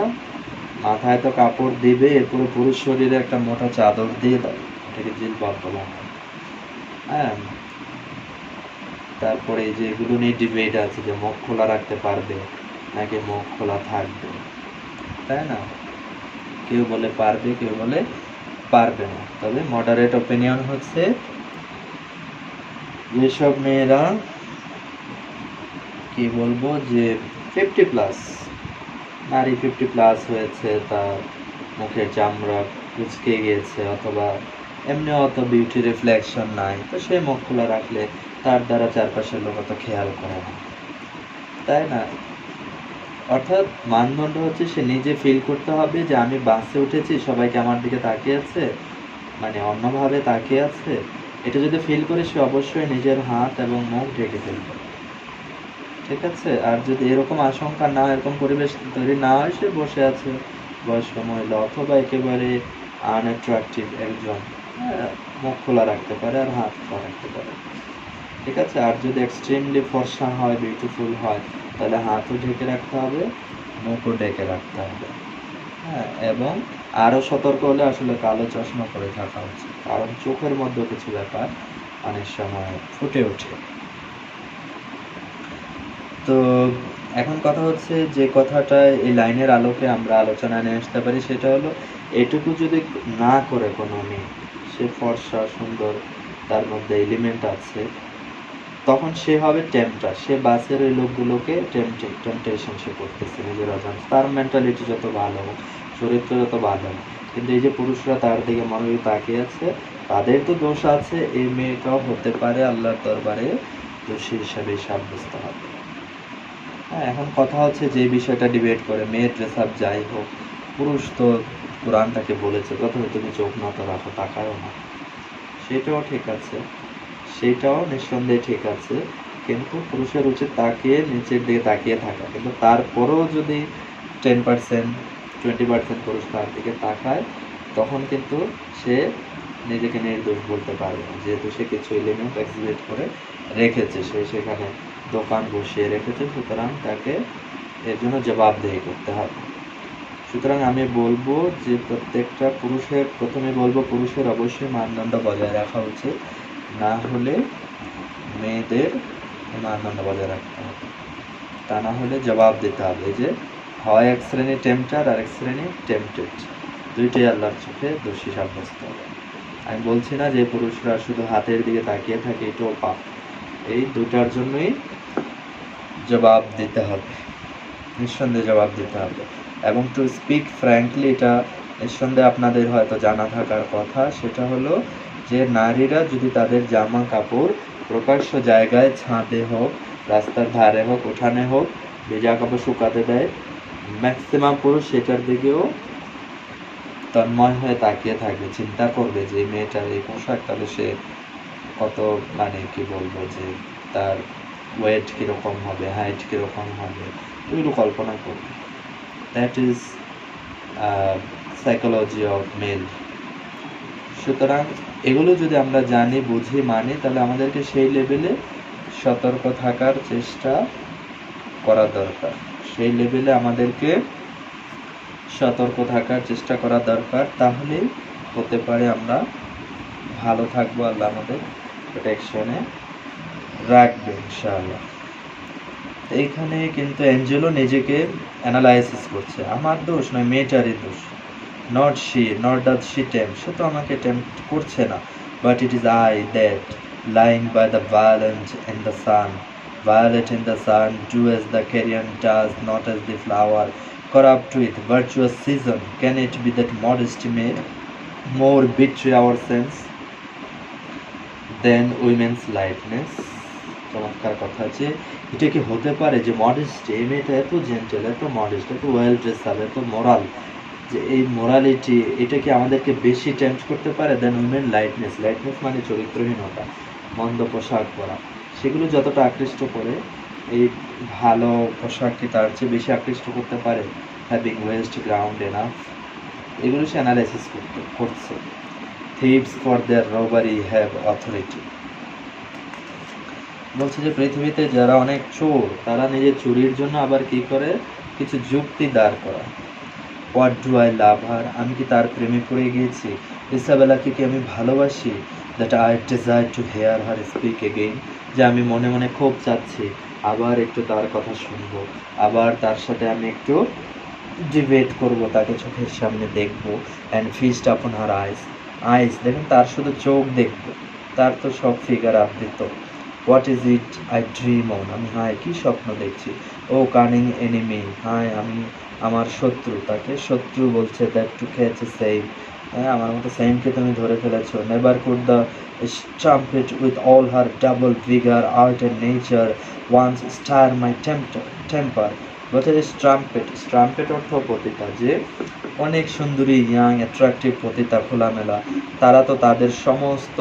মাথায় তো কাপড় দিবে, এরপরে পুরুষ শরীরে একটা মোটা চাদর দিয়ে দেয়, এটাকে জিলবাব বলা হয়। হ্যাঁ, তারপরে এই যে এগুলো নিয়ে ডিবেট আছে যে মুখ খোলা রাখতে পারবে নাকি মুখ খোলা থাকবে, তাই না? কেউ বলে পারবে, কেউ বলে পারবে না। তবে মডারেট ওপিনিয়ন হচ্ছে যেসব মেয়েরা কি বলবো যে 50+ নারী 50+ হয়েছে, তার মুখের চামড়া কুচকে গিয়েছে, অথবা এমনি অত বিউটি রিফ্লেকশন নাই, তো সে মুখ খোলা রাখলে তার দ্বারা চারপাশের লোক অত খেয়াল করে না, তাই না? অর্থাৎ মানদণ্ড হচ্ছে সে নিজে ফিল করতে হবে যে আমি বাসে উঠেছি, সবাইকে আমার দিকে তাকিয়ে আছে, মানে অন্যভাবে তাকিয়ে আছে। এটা যদি ফিল করে, সে অবশ্যই নিজের হাত এবং মুখ ঢেকে ফেলবে, ঠিক আছে? আর যদি এরকম আশঙ্কা না, এরকম পরিবেশ তৈরি না হয়, সে বসে আছে বয়স্ক মহিলা অথবা একেবারে আনঅ্যাট্রাকটিভ একজন, মুখ খোলা রাখতে পারে আর হাত খোলা রাখতে পারে, ঠিক আছে? আর যদি এক্সট্রিমলি ফর্সা হয়, বিউটিফুল হয়, তাহলে হাতও ঢেকে রাখতে হবে, মুখও ঢেকে রাখতে হবে। হ্যাঁ, এবং আরও সতর্ক হলে আসলে কালো চশমা পরে থাকা উচিত, কারণ চোখের মধ্যে কিছু ব্যাপার অনেক সময় ফুটে ওঠে। তো এখন কথা হচ্ছে, যে কথাটা এই লাইনের আলোকে আমরা আলোচনায় নিয়ে আসতে পারি, সেটা হলো এটুকু যদি না করে কোনো মেয়ে, সে ফর্সা সুন্দর, তার মধ্যে এলিমেন্ট আছে, তখন সে হবে টেম্পটার। সে বাসের ওই লোকগুলোকে টেম্পটেশন সে করতেছে নিজের অজান্তে। তার মেন্টালিটি যত ভালো হোক, চরিত্র যত ভালো হোক, কিন্তু এই যে পুরুষরা তার দিকে মনোযোগ তাকিয়ে আছে, তাদের তো দোষ আছে। এই মেয়েটাও হতে পারে আল্লাহর দরবারে দোষী হিসাবে সাব্যস্ত হবে। হ্যাঁ, এখন কথা হচ্ছে যে বিষয়টা ডিবেট করে, মেয়ের ড্রেস আপ যাই হোক, পুরুষ তো কোরআনটাকে বলেছে প্রথমে তুমি চোখ নত রাখো, তাকায়ও না, সেটাও ঠিক আছে, সেটাও নিঃসন্দেহে ঠিক আছে। কিন্তু পুরুষের উচিত তাকিয়ে নিচের দিকে তাকিয়ে থাকা। কিন্তু তারপরেও যদি 10% 20% পুরুষ তার দিকে তাকায়, তখন কিন্তু সে নিজেকে নির্দোষ বলতে পারবে না, যেহেতু সে কিছু এলিমেন্ট এক্সিবিট করে রেখেছে, সে সেখানে দোকান বসিয়ে রেখেছে, সুতরাং তাকে এর জন্য জবাবদেহি করতে হবে। সুতরাং আমি বলবো যে প্রত্যেকটা পুরুষের, প্রথমে বলবো পুরুষের অবশ্যই মানদণ্ড বজায় রাখা উচিত, না হলে মেয়েদের মানদণ্ড বজায় রাখতে হবে, তা না হলে জবাব দিতে হবে যে হয় এক শ্রেণী টেম্পটার আর এক শ্রেণী টেম্পটেড, দুইটাই আল্লাহর চোখে দোষী সাব্যস্ত হবে। আমি বলছি না যে পুরুষরা শুধু হাতের দিকে তাকিয়ে থাকে, এটাও পাপ। এই দুটার জন্যই জবাব দিতে হবে, নিঃসন্দেহে জবাব দিতে হবে। এবং টু স্পিক ফ্র্যাঙ্কলি, এটা নিঃসন্দেহে আপনাদের হয়তো জানা থাকার কথা, সেটা হলো যে নারীরা যদি তাদের জামা কাপড় প্রকাশ্য জায়গায়, ছাদে হোক, রাস্তার ধারে হোক, উঠানে হোক, ভেজা কাপড় শুকাতে দেয়, ম্যাক্সিমাম পুরুষ সেটার দিকেও তন্ময় হয়ে তাকিয়ে থাকবে, চিন্তা করবে যে মেয়েটার এই পোশাক, তাহলে সে কত, মানে কি বলবো, যে তার ওয়েট কীরকম হবে, হাইট কীরকম হবে, এগুলো কল্পনা করবে। That is psychology of male. সুতরাং এগুলো যদি আমরা জানি, বুঝি, মানি, তাহলে আমাদেরকে সেই লেভেলে সতর্ক থাকার চেষ্টা করা দরকার, সেই লেভেলে আমাদেরকে সতর্ক থাকার চেষ্টা করা দরকার। তাহলে হতে পারে আমরা ভালো থাকবো, আল্লাহ আমাদের প্রোটেকশনে রাখবে ইনশাআল্লাহ। এইখানে কিন্তু অ্যাঞ্জেলো নিজেকে অ্যানালাইসিস করছে, আমার দোষ নয়, মেয়েটারই দোষ। Not she, not does she tempt, সে তো আমাকে টেম্পট করছে না, but it is I that lying by the violet in the sun, violet in the sun, do as the carrion does, not as the flower, corrupt with virtuous season. Can it be that modesty may more betray our sense than women's lightness? চমৎকার কথা, যে এটা কি হতে পারে যে modesty, এই মেয়েটা এত জেন্টেল, এত মডেস্ট, এত ওয়েল ড্রেস আপ, এত মোরাল, যে এই মোরালিটি এটা কি আমাদেরকে বেশি টেম্পট করতে পারে দেন উইমেন লাইটনেস? লাইটনেস মানে চরিত্রহীনতা, মন্দ পোশাক পরা, সেগুলো যতটা আকৃষ্ট করে, এই ভালো পোশাক কি তার চেয়ে বেশি আকৃষ্ট করতে পারে? হ্যাভিং ওয়েস্ট গ্রাউন্ড এনাফ, এগুলো সে অ্যানালাইসিস করছে। Thieves for their robbery have authority, বলছে যে পৃথিবীতে যারা অনেক চোর, তারা নিজের চুরির জন্য আবার কি করে, কিছু যুক্তি দাঁড় করা। হোয়াট ডু আই লাভ হার, আমি কি তার প্রেমে পড়ে গিয়েছি? ইসাবেলাকে কি আমি ভালোবাসি? That I desire to hear her speak again, যে আমি মনে মনে খুব চাচ্ছি আবার একটু তার কথা শুনবো, আবার তার সাথে আমি একটু ডিবেট করব, তাকে চোখের সামনে দেখবো। অ্যান্ড ফিস্ট আপন হার আইস, আইস দেখেন, তার শুধু চোখ দেখবো, তার তো সব ফিগার আবৃত। What is it I dream on, আমি হায় কি স্বপ্ন দেখছি। ও কানিং এনিমি, হায় আমি আমার শত্রু, তাকে শত্রু বলছে। That to catch a saint, হ্যাঁ আমার মতো সেমকে তুমি ধরে ফেলেছো। Never could the strumpet with all her double vigour art and nature once stir my temper. বলছে যে স্ট্রাম্পেট, স্ট্রাম্পেট অর্থ পতিতা, যে অনেক সুন্দরী ইয়াং অ্যাট্রাকটিভ পতিতা খোলামেলা, তারা তো তাদের সমস্ত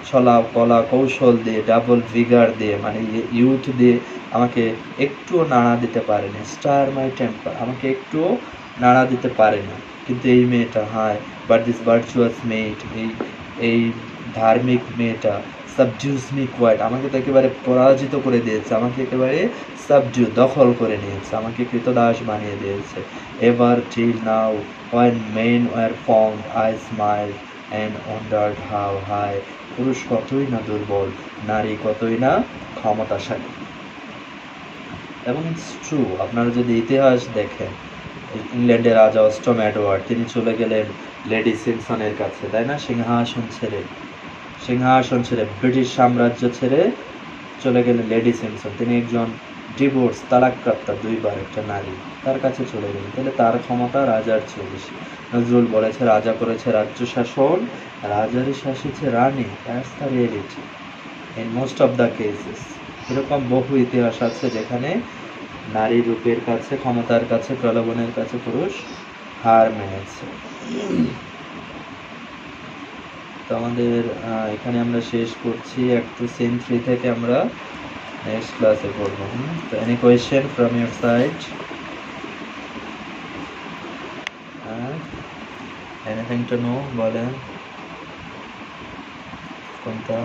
ছলা কলা কৌশল দিয়ে, ডাবল ভিগার দিয়ে, মানে ইউথ দিয়ে আমাকে একটুও নাড়া দিতে পারে না। স্টার মাই টেম্পার, আমাকে একটুও নাড়া দিতে পারে না। কিন্তু এই মেয়েটা, হায়, বাট দিস ভার্চুয়াস মেট, এই ধার্মিক মেয়েটা, সাবডিউস মি কোয়াইট, আমাকে তো একেবারে পরাজিত করে দিয়েছে, আমাকে একেবারে সাবডিউ, দখল করে নিয়েছে, আমাকে কৃতদাস বানিয়ে দিয়েছে। Ever till now when men were formed I smiled and wondered how high, পুরুষ কতই না দুর্বল, নারী কতই না ক্ষমতাশালী। এবং ইটস ট্রু, আপনারা যদি ইতিহাস দেখেন, ইংল্যান্ডের রাজা অষ্টম এডওয়ার্ড, তিনি চলে গেলেন লেডি সিমসনের কাছে, তাই না, সিংহাসন ছেড়ে ব্রিটিশ সাম্রাজ্য ছেড়ে চলে গেলেন লেডি সিমসন। তিনি একজন ডিভোর্স, তালাকপ্রাপ্তা দুইবার একটা নারী, তার কাছে চলে গেলেন। তাহলে তার ক্ষমতা রাজার চেয়ে বেশি। নজরুল বলেছে, রাজা করেছে রাজ্য শাসন, রাজারই শাসিছে রানী। That's the reality in most of the cases. এরকম বহু ইতিহাস আছে যেখানে নারী রূপের কাছে, ক্ষমতার কাছে, প্রলোভনের কাছে পুরুষ হার মেনেছে। তো আমাদের এখানে আমরা শেষ করছি। একটু সিন 3 থেকে আমরা নেক্সট ক্লাসে পড়ব। তো any question from your side? Anything to know, বলেন কোনটা?